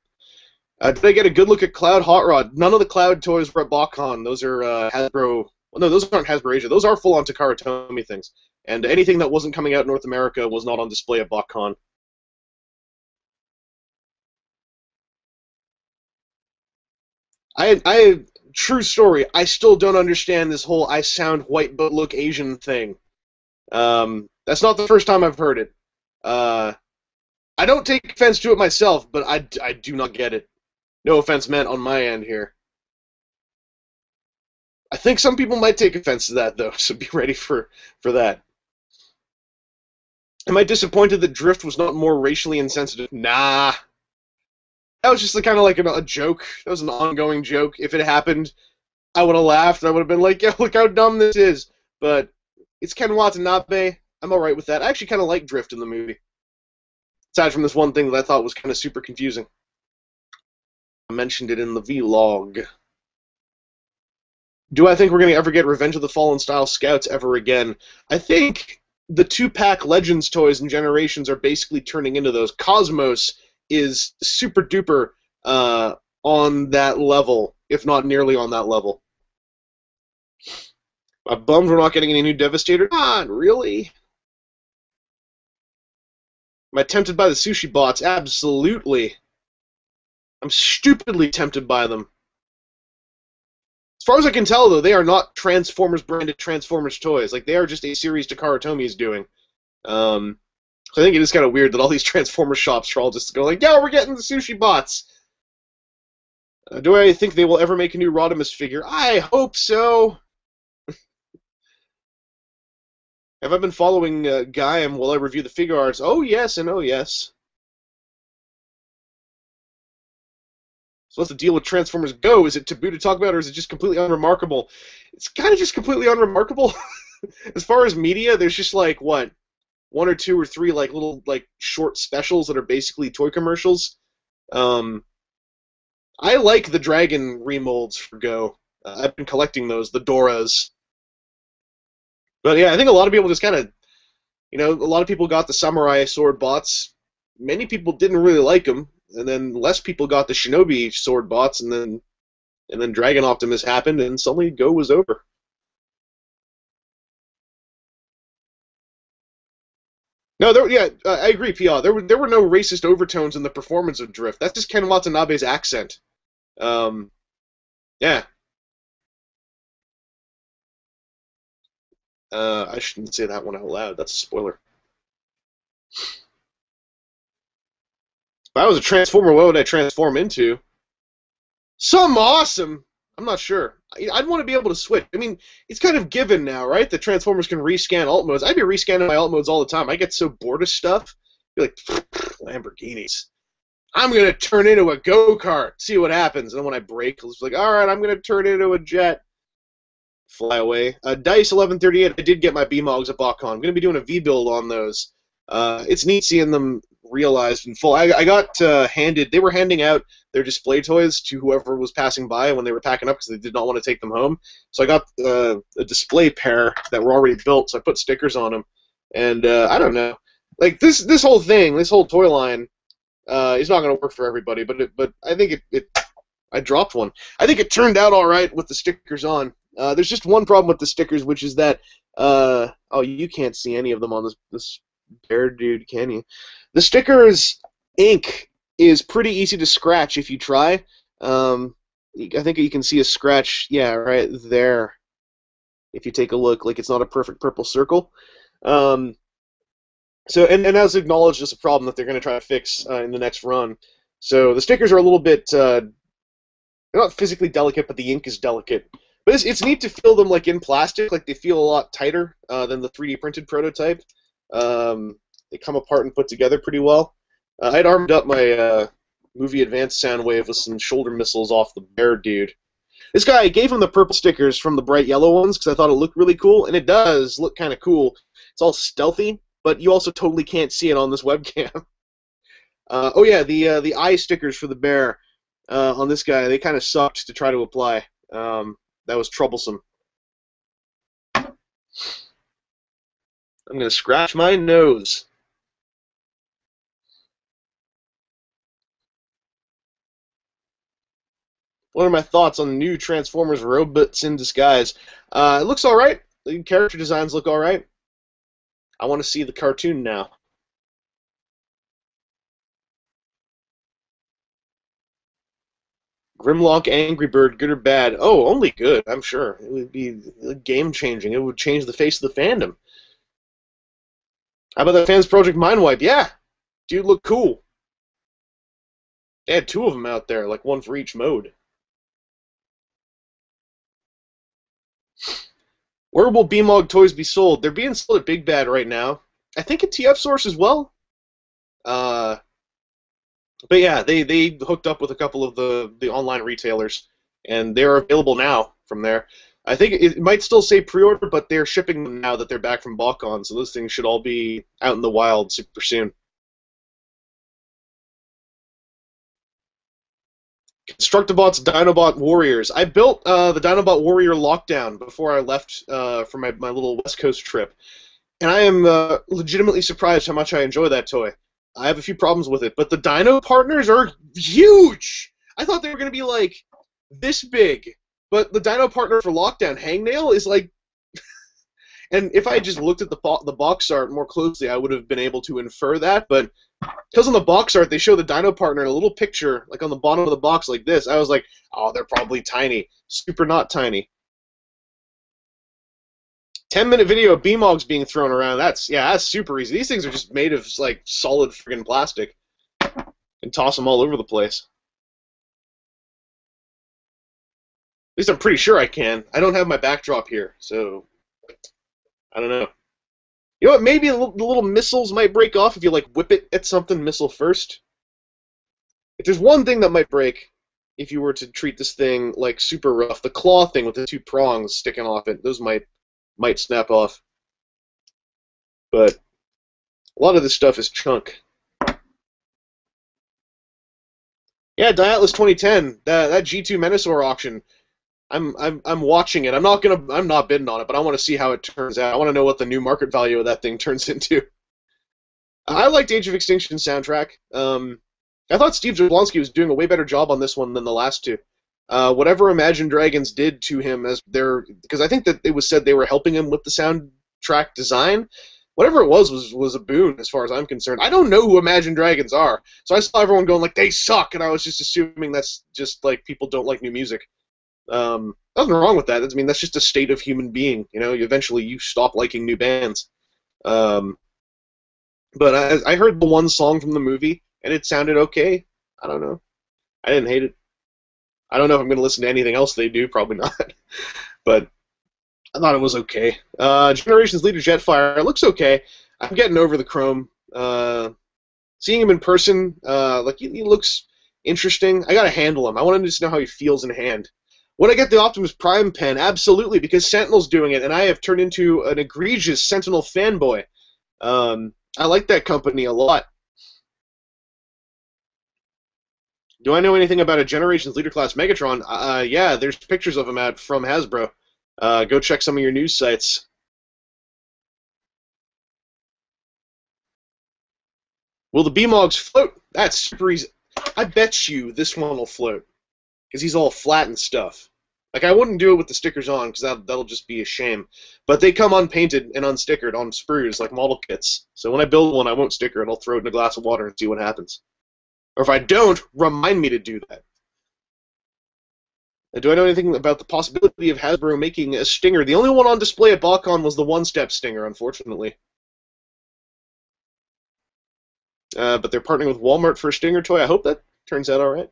Did I get a good look at Cloud Hot Rod? None of the Cloud toys were at Botcon. Those are Hasbro. Well, no, those aren't Hasbro Asia. Those are full-on Takara Tomy things. And anything that wasn't coming out in North America was not on display at Botcon. True story, I still don't understand this whole I sound white but look Asian thing. That's not the first time I've heard it. I don't take offense to it myself, but I do not get it. No offense meant on my end here. I think some people might take offense to that, though, so be ready for that. Am I disappointed that Drift was not more racially insensitive? Nah. That was just kind of like a joke. That was an ongoing joke. If it happened, I would have laughed, and I would have been like, yeah, look how dumb this is. But it's Ken Watanabe. I'm alright with that. I actually kind of like Drift in the movie. Aside from this one thing that I thought was kind of super confusing. I mentioned it in the vlog. Do I think we're going to ever get Revenge of the Fallen style Scouts ever again? I think the 2-pack Legends toys and Generations are basically turning into those. Cosmos is super duper on that level, if not nearly on that level. I'm bummed we're not getting any new Devastator. Not really. Am I tempted by the sushi bots? Absolutely. I'm stupidly tempted by them. As far as I can tell, though, they are not Transformers-branded Transformers toys. Like, they are just a series Takara Tomy is doing. So I think it is kind of weird that all these Transformers shops are all just going like, yeah, we're getting the sushi bots. Do I think they will ever make a new Rodimus figure? I hope so. Have I been following Gaim while I review the figure arts? Oh, yes, and oh, yes. So what's the deal with Transformers Go? Is it taboo to talk about, or is it just completely unremarkable? It's kind of just completely unremarkable. As far as media, there's just, like, what, 1 or 2 or 3, like, little, like, short specials that are basically toy commercials. I I like the dragon remolds for Go. I've been collecting those, the Doras. But yeah, I think a lot of people just kind of, a lot of people got the samurai sword bots. Many people didn't really like them, and then less people got the shinobi sword bots, and then Dragon Optimus happened, and suddenly Go was over. No, I agree, Pia. There were no racist overtones in the performance of Drift. That's just Ken Watanabe's accent. Um, yeah, I shouldn't say that one out loud. That's a spoiler. If I was a Transformer, what would I transform into? Some awesome. I'm not sure. I'd want to be able to switch. I mean, it's kind of given now, right? That Transformers can rescan alt modes. I'd be rescanning my alt modes all the time. I get so bored of stuff. Be like, Lamborghinis. I'm gonna turn into a go-kart. See what happens. And then when I break, it's like, all right, I'm gonna turn into a jet. Fly away. Dice 1138. I did get my BMOGs at Botcon. I'm gonna be doing a V build on those. It's neat seeing them realized in full. I got handed. They were handing out their display toys to whoever was passing by when they were packing up because they did not want to take them home. So I got a display pair that were already built. So I put stickers on them, and I don't know. Like this whole thing, this whole toy line, is not going to work for everybody. But I think I dropped one. I think it turned out all right with the stickers on. There's just one problem with the stickers, which is that oh, you can't see any of them on this bear dude, can you? The stickers ink is pretty easy to scratch if you try. I think you can see a scratch, yeah, right there. If you take a look, like it's not a perfect purple circle. So as acknowledged as a problem that they're going to try to fix in the next run. So the stickers are a little bit, they're not physically delicate, but the ink is delicate. But it's neat to feel them like in plastic, like they feel a lot tighter than the 3D printed prototype. They come apart and put together pretty well. I'd armed up my movie Advanced Soundwave with some shoulder missiles off the bear dude. This guy, I gave him the purple stickers from the bright yellow ones because I thought it looked really cool, and it does look kind of cool. It's all stealthy, but you also totally can't see it on this webcam. Oh yeah, the eye stickers for the bear on this guy, they kind of sucked to try to apply. That was troublesome. I'm going to scratch my nose. What are my thoughts on new Transformers Robots in Disguise? It looks alright. The character designs look alright. I want to see the cartoon now. Grimlock Angry Bird, good or bad? Oh, only good, I'm sure. It would be game-changing. It would change the face of the fandom. How about that Fans Project Mindwipe? Yeah! Dude looked cool. They had two of them out there, like one for each mode. Where will BMOG toys be sold? They're being sold at Big Bad right now. I think at TF Source as well. But yeah, they hooked up with a couple of the online retailers, and they're available now from there. I think it might still say pre-order, but they're shipping them now that they're back from Botcon, so those things should all be out in the wild super soon. Constructabots Dinobot Warriors. I built the Dinobot Warrior Lockdown before I left for my little West Coast trip, and I am legitimately surprised how much I enjoy that toy. I have a few problems with it, but the Dino partners are huge! I thought they were going to be, like, this big, but the Dino partner for Lockdown, Hangnail, is, like... And if I had just looked at the box art more closely, I would have been able to infer that, but because on the box art they show the Dino partner in a little picture, like on the bottom of the box like this, I was like, oh, they're probably tiny. Super not tiny. 10-minute video of BMOGs being thrown around. That's super easy. These things are just made of like solid friggin' plastic. And toss them all over the place. At least I'm pretty sure I can. I don't have my backdrop here, so I don't know. You know what? Maybe the little missiles might break off if you like whip it at something missile first. If there's one thing that might break, if you were to treat this thing like super rough, the claw thing with the two prongs sticking off it, those might snap off. But a lot of this stuff is chunk. Yeah, Diatlas 2010. That G2 Menasor auction. I'm watching it. I'm not bidding on it, but I want to see how it turns out. I want to know what the new market value of that thing turns into. I liked Age of Extinction soundtrack. I thought Steve Jablonsky was doing a way better job on this one than the last two. Whatever Imagine Dragons did to him as because I think that it was said they were helping him with the soundtrack design. Whatever it was a boon as far as I'm concerned. I don't know who Imagine Dragons are, so I saw everyone going like they suck, and I was just assuming that's just like people don't like new music. Nothing wrong with that. I mean, that's just a state of human being. You know, eventually you stop liking new bands. But I heard the one song from the movie, and it sounded okay. I don't know. I didn't hate it. I don't know if I'm going to listen to anything else they do. Probably not. But I thought it was okay. Generations Leader Jetfire, it looks okay. I'm getting over the Chrome. Seeing him in person, like he looks interesting. I got to handle him. I want to just know how he feels in hand. Would I get the Optimus Prime pen? Absolutely, because Sentinel's doing it, and I have turned into an egregious Sentinel fanboy. I like that company a lot. Do I know anything about a Generations Leader Class Megatron? Yeah, there's pictures of him out from Hasbro. Go check some of your news sites. Will the B-Mogs float? That's super easy. I bet you this one will float, because he's all flat and stuff. Like, I wouldn't do it with the stickers on, because that'll just be a shame. But they come unpainted and unstickered on sprues, like model kits. So when I build one, I won't sticker it. I'll throw it in a glass of water and see what happens. Or if I don't, remind me to do that. Do I know anything about the possibility of Hasbro making a Stinger? The only one on display at Botcon was the one-step Stinger, unfortunately. But they're partnering with Walmart for a Stinger toy. I hope that turns out all right.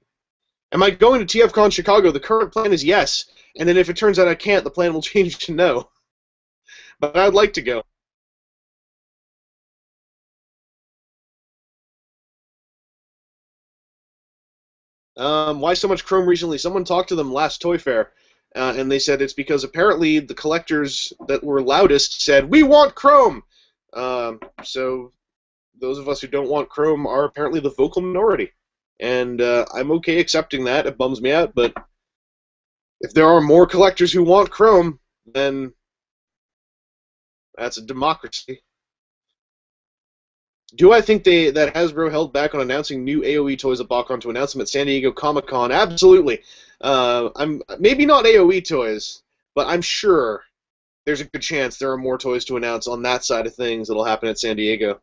Am I going to TFCon Chicago? The current plan is yes, and then if it turns out I can't, the plan will change to no. But I'd like to go. Why so much Chrome recently? Someone talked to them last Toy Fair, and they said it's because apparently the collectors that were loudest said, "We want Chrome!" So those of us who don't want Chrome are apparently the vocal minority. And I'm okay accepting that. It bums me out, but if there are more collectors who want Chrome, then that's a democracy. Do I think that Hasbro held back on announcing new AoE toys at Botcon to announce them at San Diego Comic-Con? Absolutely. I'm maybe not AoE toys, but I'm sure there's a good chance there are more toys to announce on that side of things that'll happen at San Diego.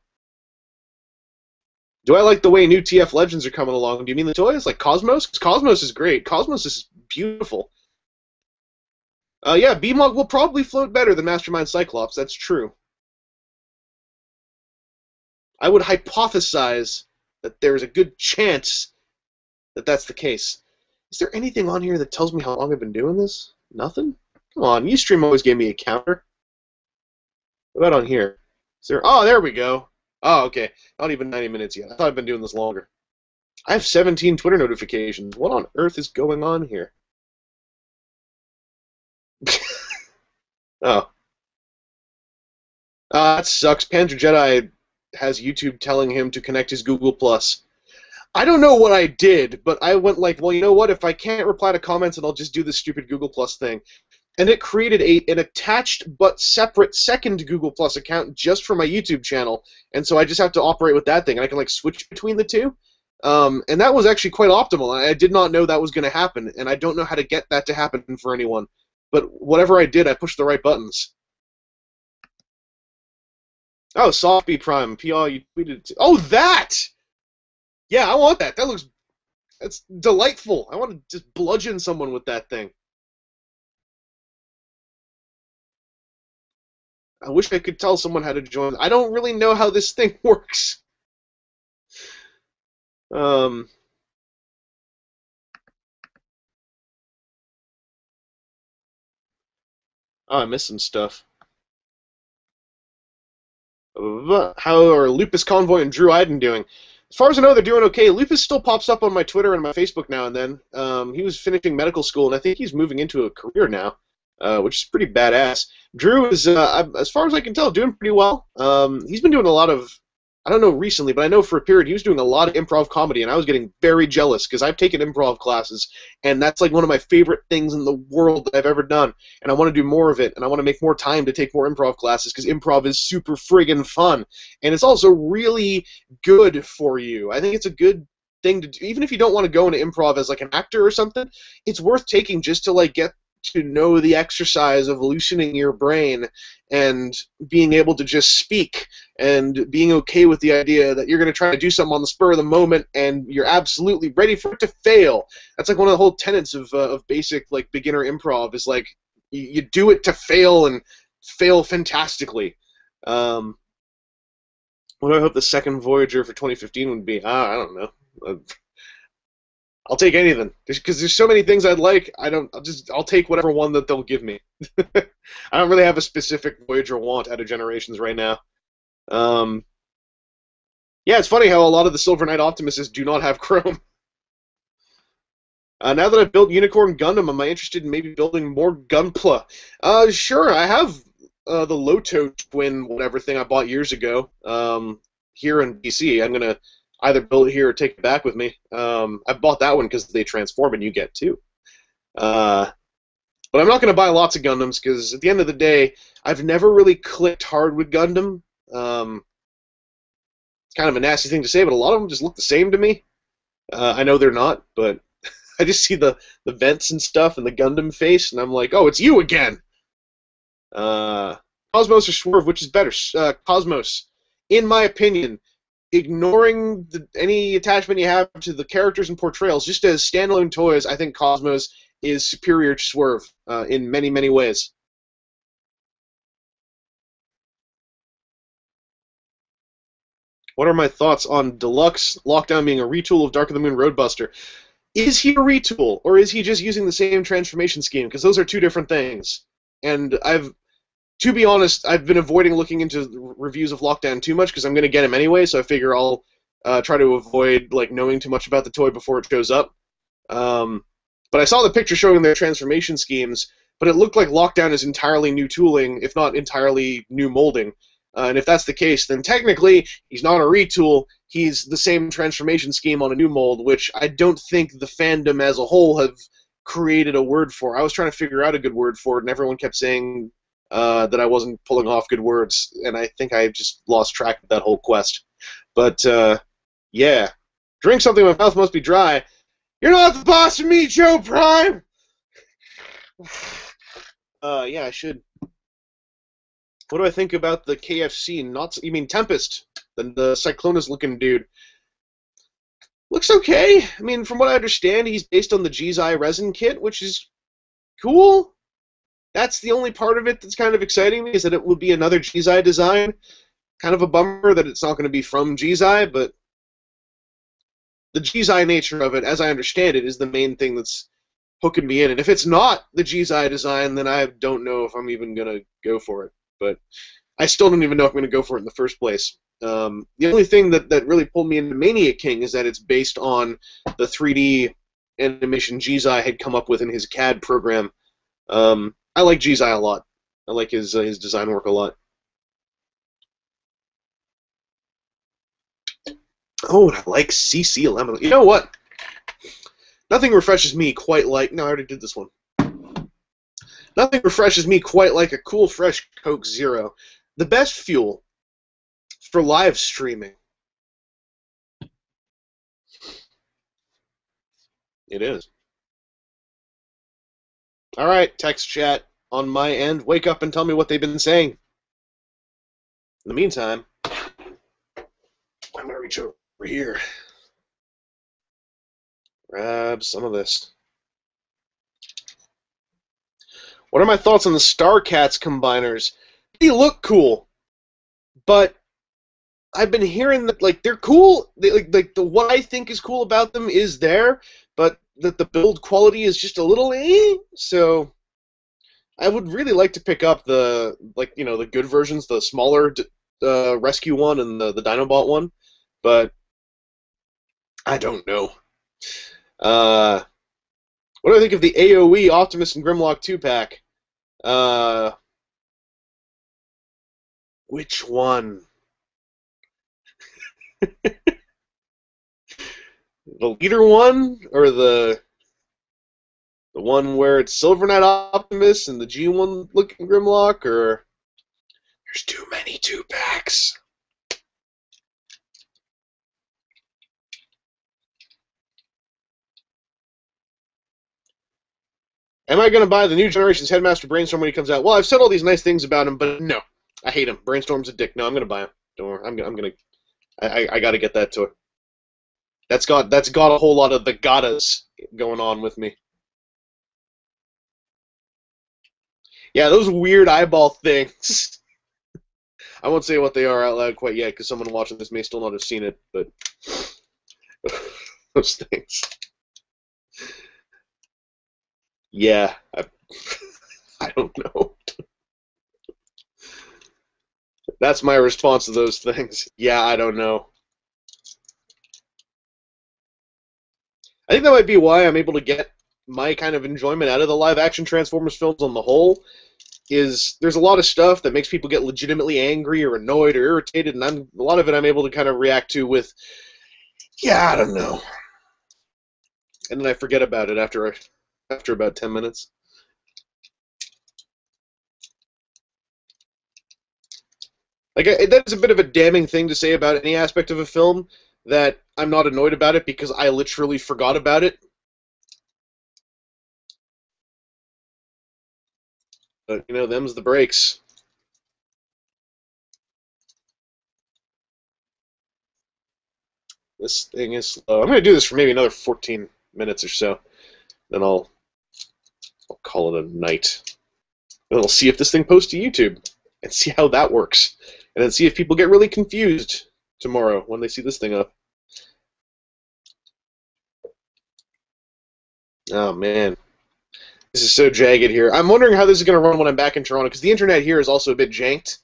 Do I like the way new TF Legends are coming along? Do you mean the toys? Like Cosmos? Because Cosmos is great. Cosmos is beautiful. Yeah, B-Mog will probably float better than Mastermind Cyclops. That's true. I would hypothesize that there's a good chance that that's the case. Is there anything on here that tells me how long I've been doing this? Nothing? Come on, Ustream always gave me a counter. What about on here? Is there? Oh, there we go. Oh, okay. Not even 90 minutes yet. I thought I'd been doing this longer. I have 17 Twitter notifications. What on earth is going on here? Oh. That sucks. Panzer Jedi has YouTube telling him to connect his Google+. I don't know what I did, but I went like, well, you know what? If I can't reply to comments, then I'll just do this stupid Google+ thing. And it created an attached but separate second Google Plus account just for my YouTube channel, and so I just have to operate with that thing. I can like switch between the two, and that was actually quite optimal. I did not know that was going to happen, and I don't know how to get that to happen for anyone. But whatever I did, I pushed the right buttons. Oh, Softbee Prime, PR, you tweeted. Oh, that! Yeah, I want that. That's delightful. I want to just bludgeon someone with that thing. I wish I could tell someone how to join. I don't really know how this thing works. Oh, I missed some stuff. How are Lupus Convoy and Drew Iden doing? As far as I know, they're doing okay. Lupus still pops up on my Twitter and my Facebook now and then. He was finishing medical school, and I think he's moving into a career now, which is pretty badass. Drew is, as far as I can tell, doing pretty well. He's been doing a lot of I don't know recently, but I know for a period he was doing a lot of improv comedy, and I was getting very jealous because I've taken improv classes, and that's like one of my favorite things in the world that I've ever done, and I want to do more of it, and I want to make more time to take more improv classes because improv is super friggin' fun, and it's also really good for you. I think it's a good thing to do, even if you don't want to go into improv as like an actor or something. It's worth taking just to like get to know the exercise of loosening your brain and being able to just speak and being okay with the idea that you're going to try to do something on the spur of the moment and you're absolutely ready for it to fail. That's like one of the whole tenets of basic like beginner improv is like you do it to fail and fail fantastically. What do I hope the second Voyager for 2015 would be? I don't know. I'll take anything because there's so many things I'd like. I'll take whatever one that they'll give me. I don't really have a specific Voyager want out of Generations right now. Yeah, it's funny how a lot of the Silver Knight Optimuses do not have chrome. Now that I've built Unicorn Gundam, am I interested in maybe building more Gunpla? Sure, I have the Loto twin whatever thing I bought years ago here in BC. I'm gonna either build it here or take it back with me. I bought that one because they transform and you get two. But I'm not going to buy lots of Gundams because at the end of the day, I've never really clicked hard with Gundam. It's kind of a nasty thing to say, but a lot of them just look the same to me. I know they're not, but I just see the vents and stuff and the Gundam face, and I'm like, oh, it's you again! Cosmos or Swerve, which is better? Cosmos, in my opinion. Ignoring any attachment you have to the characters and portrayals, just as standalone toys, I think Cosmos is superior to Swerve in many, many ways. What are my thoughts on Deluxe Lockdown being a retool of Dark of the Moon Roadbuster? Is he a retool, or is he just using the same transformation scheme? Because those are two different things. And to be honest, I've been avoiding looking into reviews of Lockdown too much because I'm going to get him anyway, so I figure I'll try to avoid like knowing too much about the toy before it shows up. But I saw the picture showing their transformation schemes, but it looked like Lockdown is entirely new tooling, if not entirely new molding. And if that's the case, then technically he's not a retool, he's the same transformation scheme on a new mold, which I don't think the fandom as a whole have created a word for. I was trying to figure out a good word for it, and everyone kept saying that I wasn't pulling off good words, and I think I just lost track of that whole quest. But, yeah. Drink something, my mouth must be dry. You're not the boss of me, Joe Prime! Yeah, I should. What do I think about the KFC? You mean Tempest, the Cyclonus-looking dude. Looks okay. I mean, from what I understand, he's based on the Jizai resin kit, which is cool. That's the only part of it that's kind of exciting me, is that it will be another Jizai design. Kind of a bummer that it's not going to be from Jizai, but the Jizai nature of it, as I understand it, is the main thing that's hooking me in. And if it's not the Jizai design, then I don't know if I'm even going to go for it. But I still don't even know if I'm going to go for it in the first place. The only thing that really pulled me into Maniac King is that it's based on the 3D animation Jizai had come up with in his CAD program. I like Jizai a lot. I like his design work a lot. Oh, and I like CC Lemon. You know what? Nothing refreshes me quite like... No, I already did this one. Nothing refreshes me quite like a cool, fresh Coke Zero. The best fuel for live streaming. It is. All right, text chat on my end. Wake up and tell me what they've been saying. In the meantime, I'm going to reach over here. Grab some of this. What are my thoughts on the Starcats combiners? They look cool, but I've been hearing that like they're cool. What I think is cool about them is there, but that the build quality is just a little so I would really like to pick up the the good versions, the smaller rescue one and the Dinobot one, but I don't know. What do I think of the AoE Optimus and Grimlock 2-pack? Which one? The leader one, or the one where it's Silver Knight Optimus and the G1 looking Grimlock, or there's too many 2-packs. Am I going to buy the new generation's Headmaster Brainstorm when he comes out? Well, I've said all these nice things about him, but no. I hate him. Brainstorm's a dick. No, I'm going to buy him. Don't worry. I'm going to... I got to get that toy. That's got a whole lot of the gottas going on with me. Yeah, those weird eyeball things. I won't say what they are out loud quite yet, because someone watching this may still not have seen it, but... those things. Yeah, I don't know. That's my response to those things. Yeah, I don't know. I think that might be why I'm able to get my kind of enjoyment out of the live-action Transformers films on the whole, is there's a lot of stuff that makes people get legitimately angry or annoyed or irritated, and a lot of it I'm able to kind of react to with, yeah, I don't know. And then I forget about it after about 10 minutes. Like, that's a bit of a damning thing to say about any aspect of a film, that I'm not annoyed about it because I literally forgot about it. But, you know, them's the breaks. This thing is slow. I'm going to do this for maybe another 14 minutes or so. Then I'll call it a night. And I'll see if this thing posts to YouTube and see how that works. And then see if people get really confused tomorrow when they see this thing up. Oh, man. This is so jagged here. I'm wondering how this is going to run when I'm back in Toronto, because the internet here is also a bit janked.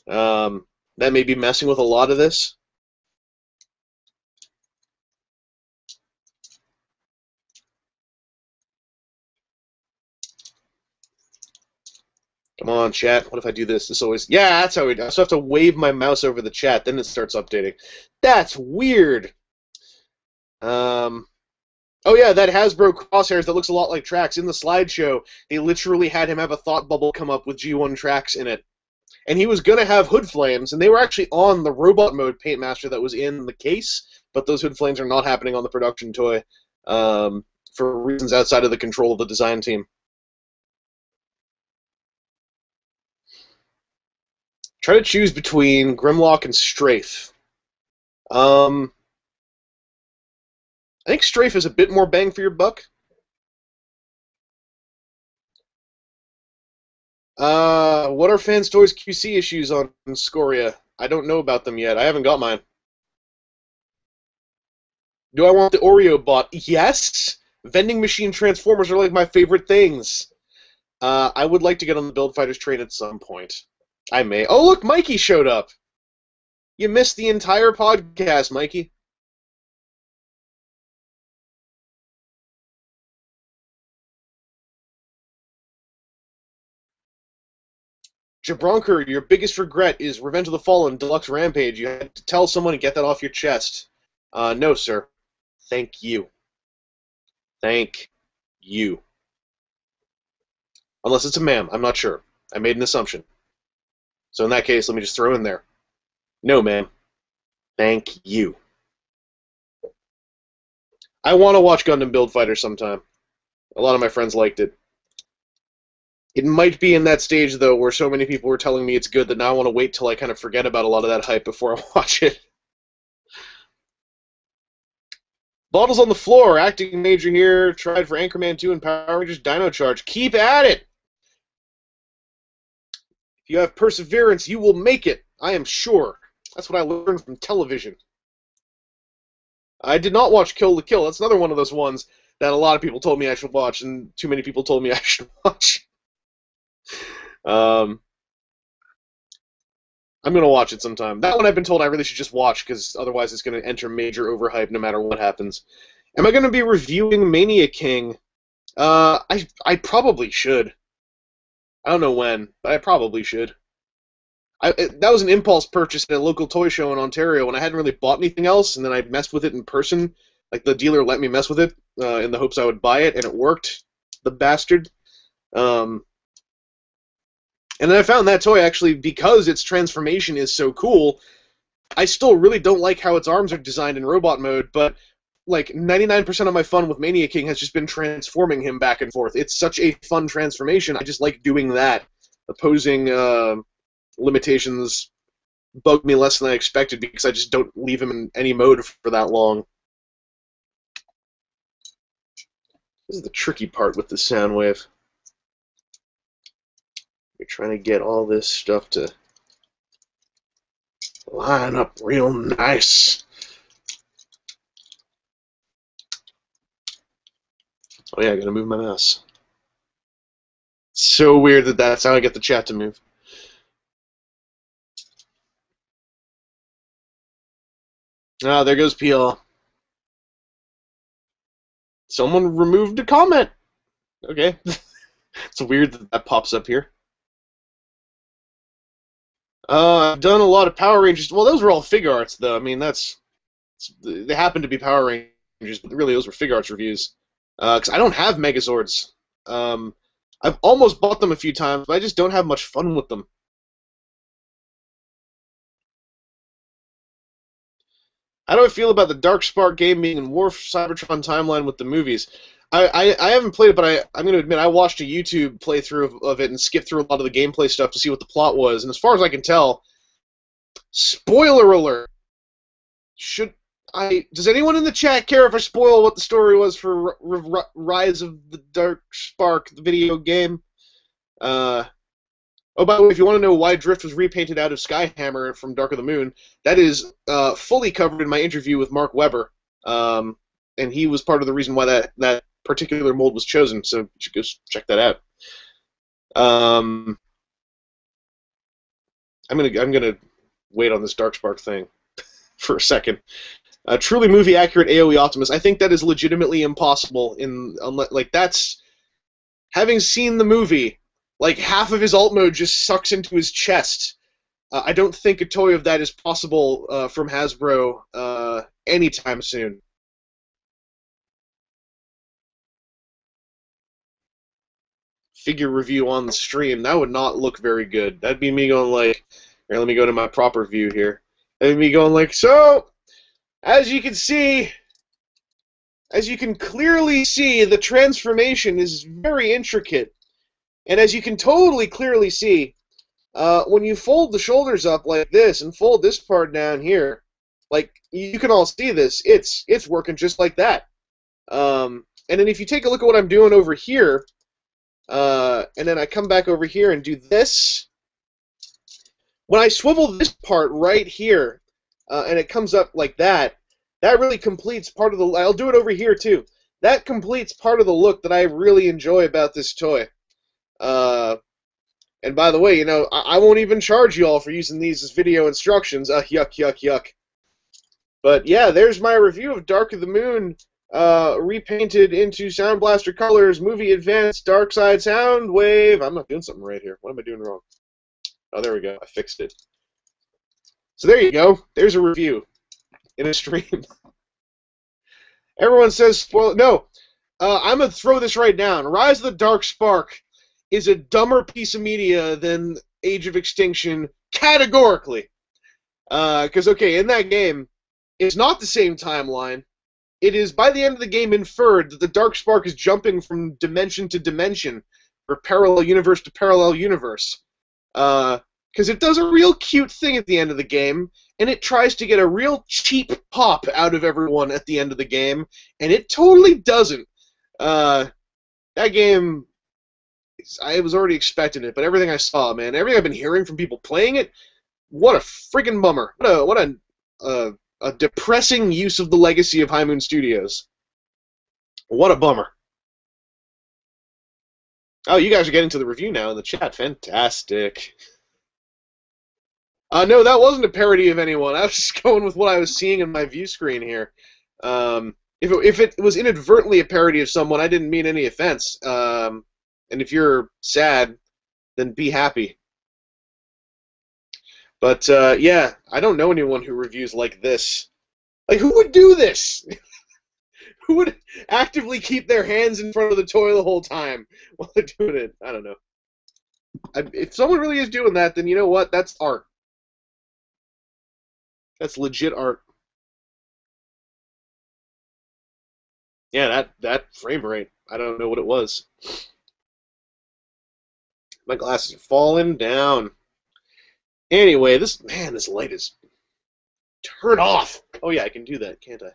That may be messing with a lot of this. Come on, chat. What if I do this? This always... Yeah, that's how we do it. I still have to wave my mouse over the chat, then it starts updating. That's weird. Oh yeah, that Hasbro crosshairs that looks a lot like Trax. In the slideshow, they literally had him have a thought bubble come up with G1 Trax in it. And he was going to have hood flames, and they were actually on the robot mode Paintmaster that was in the case, but those hood flames are not happening on the production toy for reasons outside of the control of the design team. Try to choose between Grimlock and Strafe. I think Strafe is a bit more bang for your buck. What are Fans Toys QC issues on Scoria? I don't know about them yet. I haven't got mine. Do I want the Oreo bot? Yes! Vending machine Transformers are like my favorite things. I would like to get on the Build Fighters train at some point. I may. Oh, look, Mikey showed up! You missed the entire podcast, Mikey. Jabronker, your biggest regret is Revenge of the Fallen Deluxe Rampage. You had to tell someone to get that off your chest. No, sir. Thank you. Thank you. Unless it's a ma'am. I'm not sure. I made an assumption. So in that case, let me just throw in there. No, ma'am. Thank you. I want to watch Gundam Build Fighter sometime. A lot of my friends liked it. It might be in that stage, though, where so many people were telling me it's good that now I want to wait till I kind of forget about a lot of that hype before I watch it. Bottles on the floor. Acting major here. Tried for Anchorman 2 and Power Rangers Dino Charge. Keep at it! If you have perseverance, you will make it. I am sure. That's what I learned from television. I did not watch Kill the Kill. That's another one of those ones that a lot of people told me I should watch, and too many people told me I should watch. I'm going to watch it sometime. That one I've been told I really should just watch, because otherwise it's going to enter major overhype no matter what happens. Am I going to be reviewing Mania King? I probably should. I don't know when, but I probably should. that was an impulse purchase at a local toy show in Ontario, and I hadn't really bought anything else, and then I messed with it in person. Like, the dealer let me mess with it in the hopes I would buy it, and it worked, the bastard. And then I found that toy, actually, because its transformation is so cool, I still really don't like how its arms are designed in robot mode, but like 99% of my fun with Mania King has just been transforming him back and forth. It's such a fun transformation. I just like doing that. The posing limitations bug me less than I expected because I just don't leave him in any mode for that long. This is the tricky part with the sound wave. You're trying to get all this stuff to line up real nice. Oh yeah, I gotta move my mouse. It's so weird that that's how I get the chat to move. Ah, there goes PL. Someone removed a comment. Okay. It's weird that that pops up here. I've done a lot of Power Rangers. Well, those were all Fig Arts, though. I mean, they happen to be Power Rangers, but really those were Fig Arts reviews. Because I don't have Megazords. I've almost bought them a few times, but I just don't have much fun with them. How do I feel about the Dark Spark game being in War Cybertron timeline with the movies? I haven't played it, but I'm going to admit I watched a YouTube playthrough of it and skipped through a lot of the gameplay stuff to see what the plot was. And as far as I can tell, spoiler alert. Does anyone in the chat care if I spoil what the story was for Rise of the Dark Spark, the video game? Oh, by the way, if you want to know why Drift was repainted out of Skyhammer from Dark of the Moon, that is fully covered in my interview with Mark Webber. And he was part of the reason why that particular mold was chosen, so you should go check that out. I'm gonna wait on this Darkspark thing for a second. Truly movie accurate AOE Optimus. I think that is legitimately impossible. That's having seen the movie. Like, half of his alt mode just sucks into his chest. I don't think a toy of that is possible from Hasbro anytime soon. Figure review on the stream, that would not look very good. That'd be me going like, here, let me go to my proper view here. That'd be me going like, so, as you can see, as you can clearly see, the transformation is very intricate. And as you can totally clearly see, when you fold the shoulders up like this and fold this part down here, like, you can all see this, it's working just like that. And then if you take a look at what I'm doing over here, and then I come back over here and do this. When I swivel this part right here, and it comes up like that, that really completes part of the... I'll do it over here, too. That completes part of the look that I really enjoy about this toy. And by the way, you know, I won't even charge you all for using these as video instructions. Yuck, yuck, yuck. But yeah, there's my review of Dark of the Moon, repainted into Sound Blaster colors, movie advanced, Dark Side Sound Wave. I'm not doing something right here. What am I doing wrong? Oh, there we go. I fixed it. So there you go. There's a review in a stream. Everyone says spoil. No, I'm gonna throw this right down. Rise of the Dark Spark is a dumber piece of media than Age of Extinction, categorically. Because okay, in that game, it's not the same timeline. It is, by the end of the game, inferred that the Dark Spark is jumping from dimension to dimension, or parallel universe to parallel universe. Because it does a real cute thing at the end of the game, and it tries to get a real cheap pop out of everyone at the end of the game, and it totally doesn't. That game, I was already expecting it, but everything I saw, man, everything I've been hearing from people playing it, what a friggin' bummer. What a depressing use of the legacy of High Moon Studios. What a bummer. Oh, you guys are getting to the review now in the chat. Fantastic. No, that wasn't a parody of anyone. I was just going with what I was seeing in my view screen here. If it was inadvertently a parody of someone, I didn't mean any offense. And if you're sad, then be happy. But yeah, I don't know anyone who reviews like this. Like, who would do this? Who would actively keep their hands in front of the toy the whole time while they're doing it? I don't know. If someone really is doing that, then you know what? That's art. That's legit art. Yeah, that frame rate. I don't know what it was. My glasses are falling down. Anyway, this light is turn off. Oh yeah, I can do that, can't I?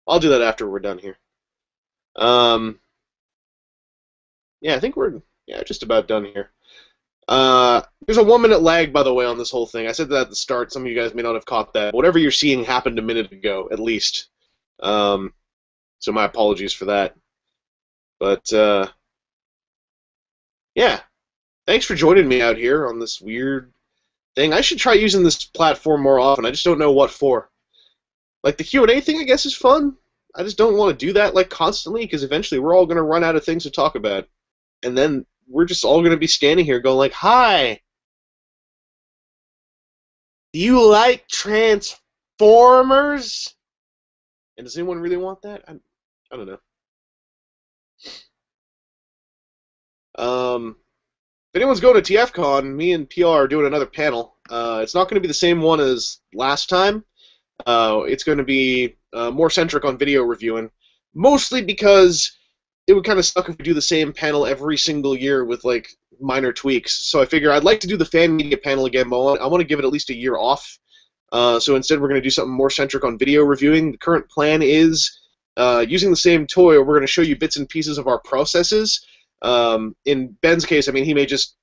I'll do that after we're done here. Um, yeah, I think we're just about done here. There's a 1 minute lag, by the way, on this whole thing. I said that at the start. Some of you guys may not have caught that. Whatever you're seeing happened a minute ago, at least. So my apologies for that. But yeah, thanks for joining me out here on this weird thing. I should try using this platform more often. I just don't know what for. Like the Q&A thing, I guess, is fun. I just don't want to do that like constantly because eventually we're all going to run out of things to talk about. And then we're just all going to be standing here going like, "Hi, do you like Transformers?" And does anyone really want that? I don't know. If anyone's going to TFCon, me and PR are doing another panel. It's not going to be the same one as last time. It's going to be more centric on video reviewing, mostly because it would kind of suck if we do the same panel every single year with like minor tweaks. So I figure I'd like to do the fan media panel again, but I want to give it at least a year off. So instead, we're going to do something more centric on video reviewing. The current plan is using the same toy, we're going to show you bits and pieces of our processes. In Ben's case, I mean, he may just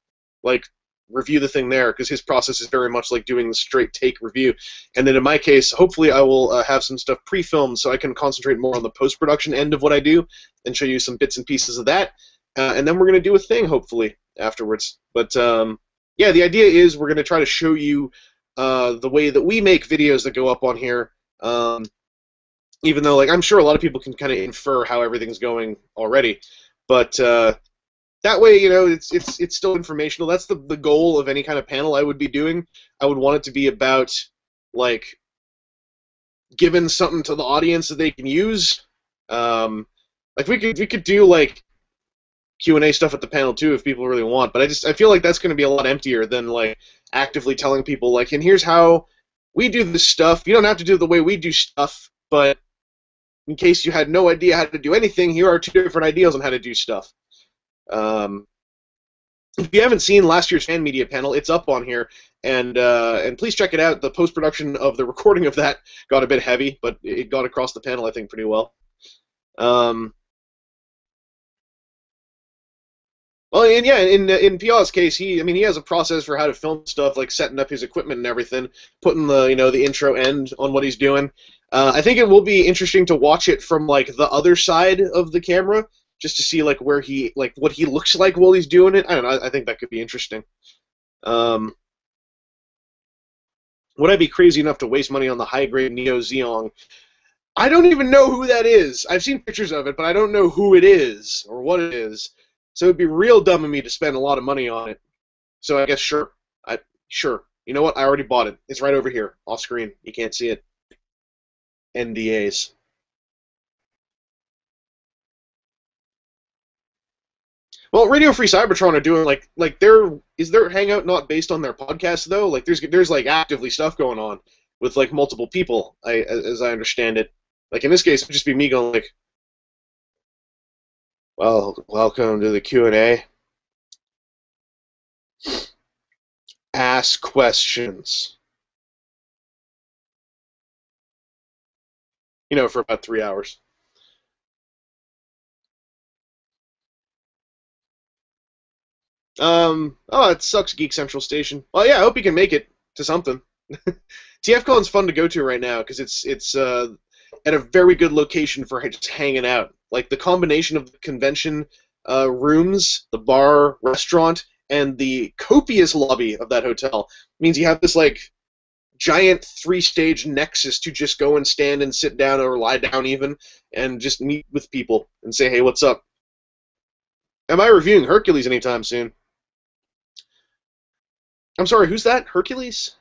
like review the thing there because his process is very much like doing the straight take review. And then in my case, hopefully I will have some stuff pre-filmed so I can concentrate more on the post-production end of what I do and show you some bits and pieces of that. And then we're going to do a thing, hopefully, afterwards. But yeah, the idea is we're going to try to show you the way that we make videos that go up on here, even though like I'm sure a lot of people can kind of infer how everything's going already. But that way, you know, it's still informational. That's the goal of any kind of panel I would be doing. I would want it to be about like giving something to the audience that they can use. Like we could do like Q&A stuff at the panel too if people really want. But I feel like that's going to be a lot emptier than like actively telling people like, and here's how we do this stuff. You don't have to do it the way we do stuff, but in case you had no idea how to do anything, here are 2 different ideas on how to do stuff. If you haven't seen last year's fan media panel, it's up on here, and please check it out. The post-production of the recording of that got a bit heavy, but it got across the panel, I think, pretty well. Well, and yeah, in Pia's case, he has a process for how to film stuff, like setting up his equipment and everything, putting the intro end on what he's doing. I think it will be interesting to watch it from like the other side of the camera, just to see like what he looks like while he's doing it. I don't know. I think that could be interesting. Would I be crazy enough to waste money on the high-grade Neo Zeong? I don't even know who that is. I've seen pictures of it, but I don't know who it is or what it is. So it'd be real dumb of me to spend a lot of money on it. So I guess sure. Sure. You know what? I already bought it. It's right over here, off screen. You can't see it. NDAs. Well, Radio Free Cybertron are doing like their hangout not based on their podcast though? Like there's like actively stuff going on with like multiple people, as I understand it. Like in this case, it would just be me going like, "Well, welcome to the Q&A. Ask questions." You know, for about 3 hours. Oh, it sucks, Geek Central Station. Well, yeah, I hope you can make it to something. TFCon's fun to go to right now because it's at a very good location for just hanging out. Like the combination of the convention rooms, the bar, restaurant, and the copious lobby of that hotel means you have this like giant 3-stage nexus to just go and stand and sit down or lie down even and just meet with people and say, "Hey, what's up?" Am I reviewing Hercules anytime soon? I'm sorry, who's that? Hercules?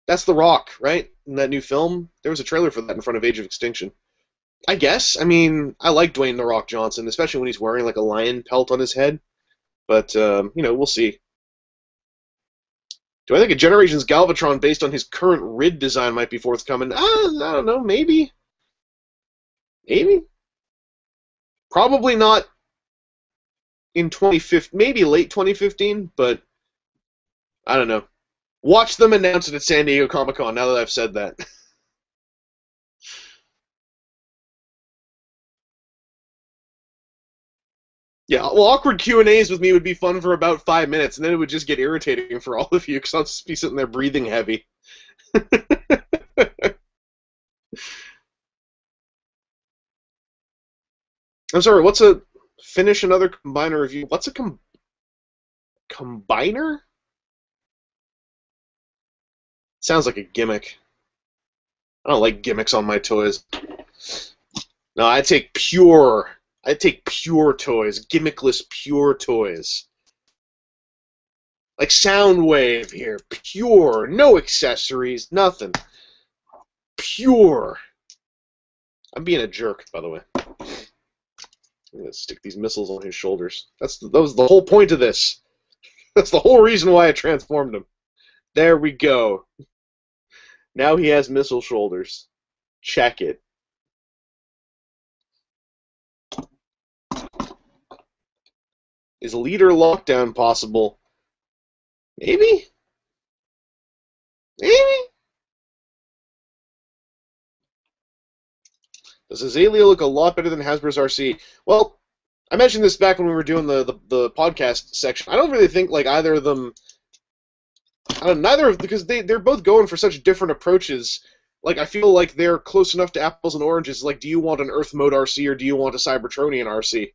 That's The Rock, right? In that new film, there was a trailer for that in front of Age of Extinction. I guess. I mean, I like Dwayne The Rock Johnson, especially when he's wearing like a lion pelt on his head. But we'll see. Do I think a Generations Galvatron based on his current RID design might be forthcoming? I don't know. Maybe. Maybe. Probably not in 2015. Maybe late 2015, but I don't know. Watch them announce it at San Diego Comic-Con, now that I've said that. Yeah, well, awkward Q&As with me would be fun for about 5 minutes, and then it would just get irritating for all of you, because I'll just be sitting there breathing heavy. I'm sorry, finish another combiner review. What's a combiner? Sounds like a gimmick. I don't like gimmicks on my toys. No, I take pure toys, gimmickless pure toys. Like Soundwave here, pure, no accessories, nothing. Pure. I'm being a jerk, by the way. I'm gonna stick these missiles on his shoulders. That was the whole point of this. That's the whole reason why I transformed him. There we go. Now he has missile shoulders. Check it. Is leader lockdown possible? Maybe? Maybe? Does Azalea look a lot better than Hasbro's RC? Well, I mentioned this back when we were doing the podcast section. I don't really think like either of them. Because they're both going for such different approaches. Like I feel like they're close enough to apples and oranges. Like, do you want an Earth mode RC or do you want a Cybertronian RC?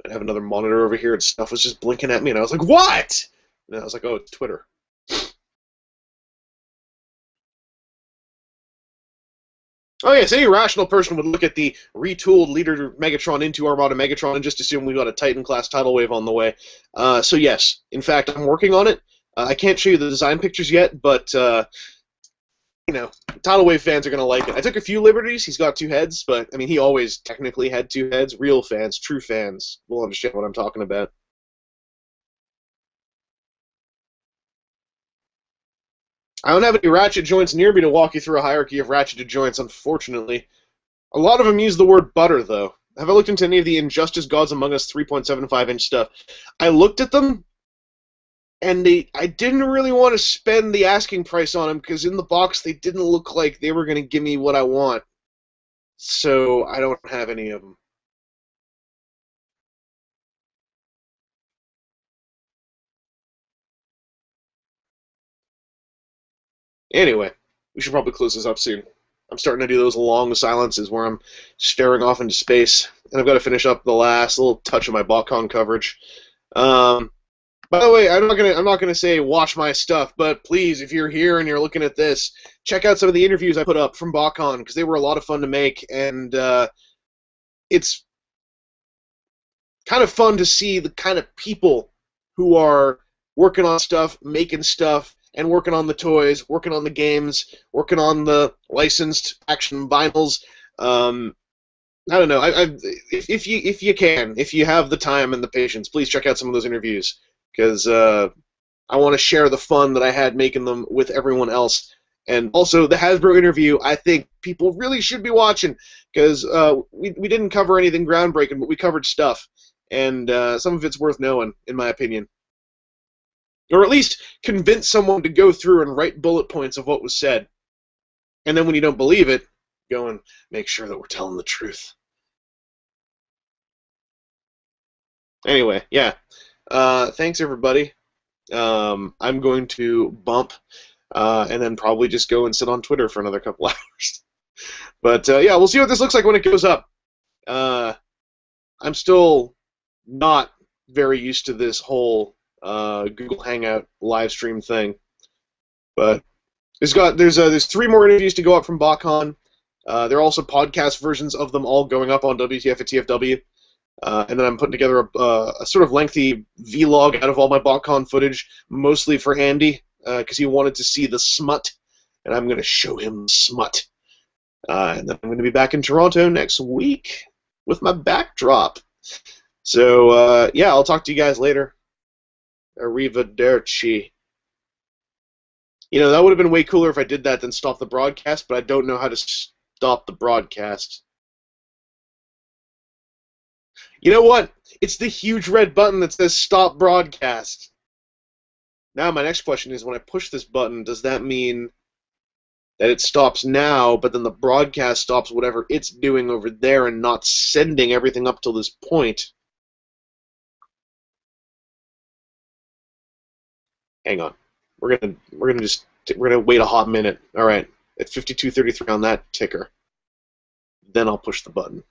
I have another monitor over here and stuff was just blinking at me and I was like, what? And I was like, oh, it's Twitter. Oh yes, any rational person would look at the retooled Leader Megatron into Armada Megatron and just assume we got a Titan-class tidal wave on the way. So yes, in fact, I'm working on it. I can't show you the design pictures yet, but tidal wave fans are going to like it. I took a few liberties. He's got two heads, but I mean, he always technically had two heads. Real fans, true fans, will understand what I'm talking about. I don't have any ratchet joints near me to walk you through a hierarchy of ratcheted joints, unfortunately. A lot of them use the word butter, though. Have I looked into any of the Injustice Gods Among Us 3.75-inch stuff? I looked at them, and I didn't really want to spend the asking price on them, because in the box they didn't look like they were going to give me what I want. So I don't have any of them. Anyway, we should probably close this up soon. I'm starting to do those long silences where I'm staring off into space, and I've got to finish up the last little touch of my Botcon coverage. By the way, I'm not gonna say watch my stuff, but please, if you're here and you're looking at this, check out some of the interviews I put up from Botcon because they were a lot of fun to make, and it's kind of fun to see the kind of people who are working on stuff, making stuff, and working on the toys, working on the games, working on the licensed action vinyls. I don't know. If you have the time and the patience, please check out some of those interviews because I want to share the fun that I had making them with everyone else. And also the Hasbro interview, I think people really should be watching because we didn't cover anything groundbreaking, but we covered stuff, and some of it's worth knowing, in my opinion. Or at least convince someone to go through and write bullet points of what was said. And then when you don't believe it, go and make sure that we're telling the truth. Anyway, yeah. Thanks, everybody. I'm going to bump and then probably just go and sit on Twitter for another couple hours. But, yeah, we'll see what this looks like when it goes up. I'm still not very used to this whole Google Hangout live stream thing, but there's 3 more interviews to go up from Botcon. There are also podcast versions of them all going up on WTF at TFW. And then I'm putting together a sort of lengthy vlog out of all my Botcon footage, mostly for Andy, because he wanted to see the smut, and I'm going to show him the smut. And then I'm going to be back in Toronto next week with my backdrop. So, yeah, I'll talk to you guys later. Arrivederci. You know, that would have been way cooler if I did that than stop the broadcast, but I don't know how to stop the broadcast. You know what? It's the huge red button that says stop broadcast. Now my next question is, when I push this button, does that mean that it stops now, but then the broadcast stops whatever it's doing over there and not sending everything up till this point? Hang on. We're gonna wait a hot minute. All right. At 52:33 on that ticker. Then I'll push the button.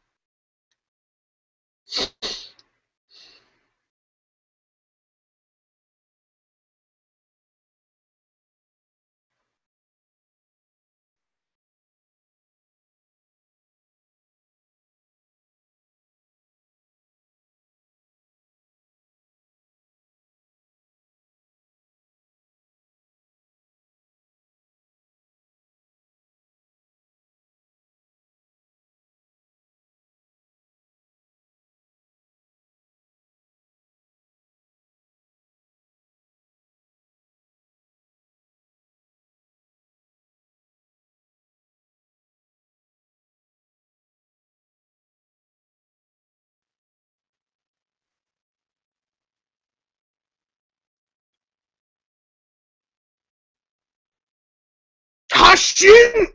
Hashin!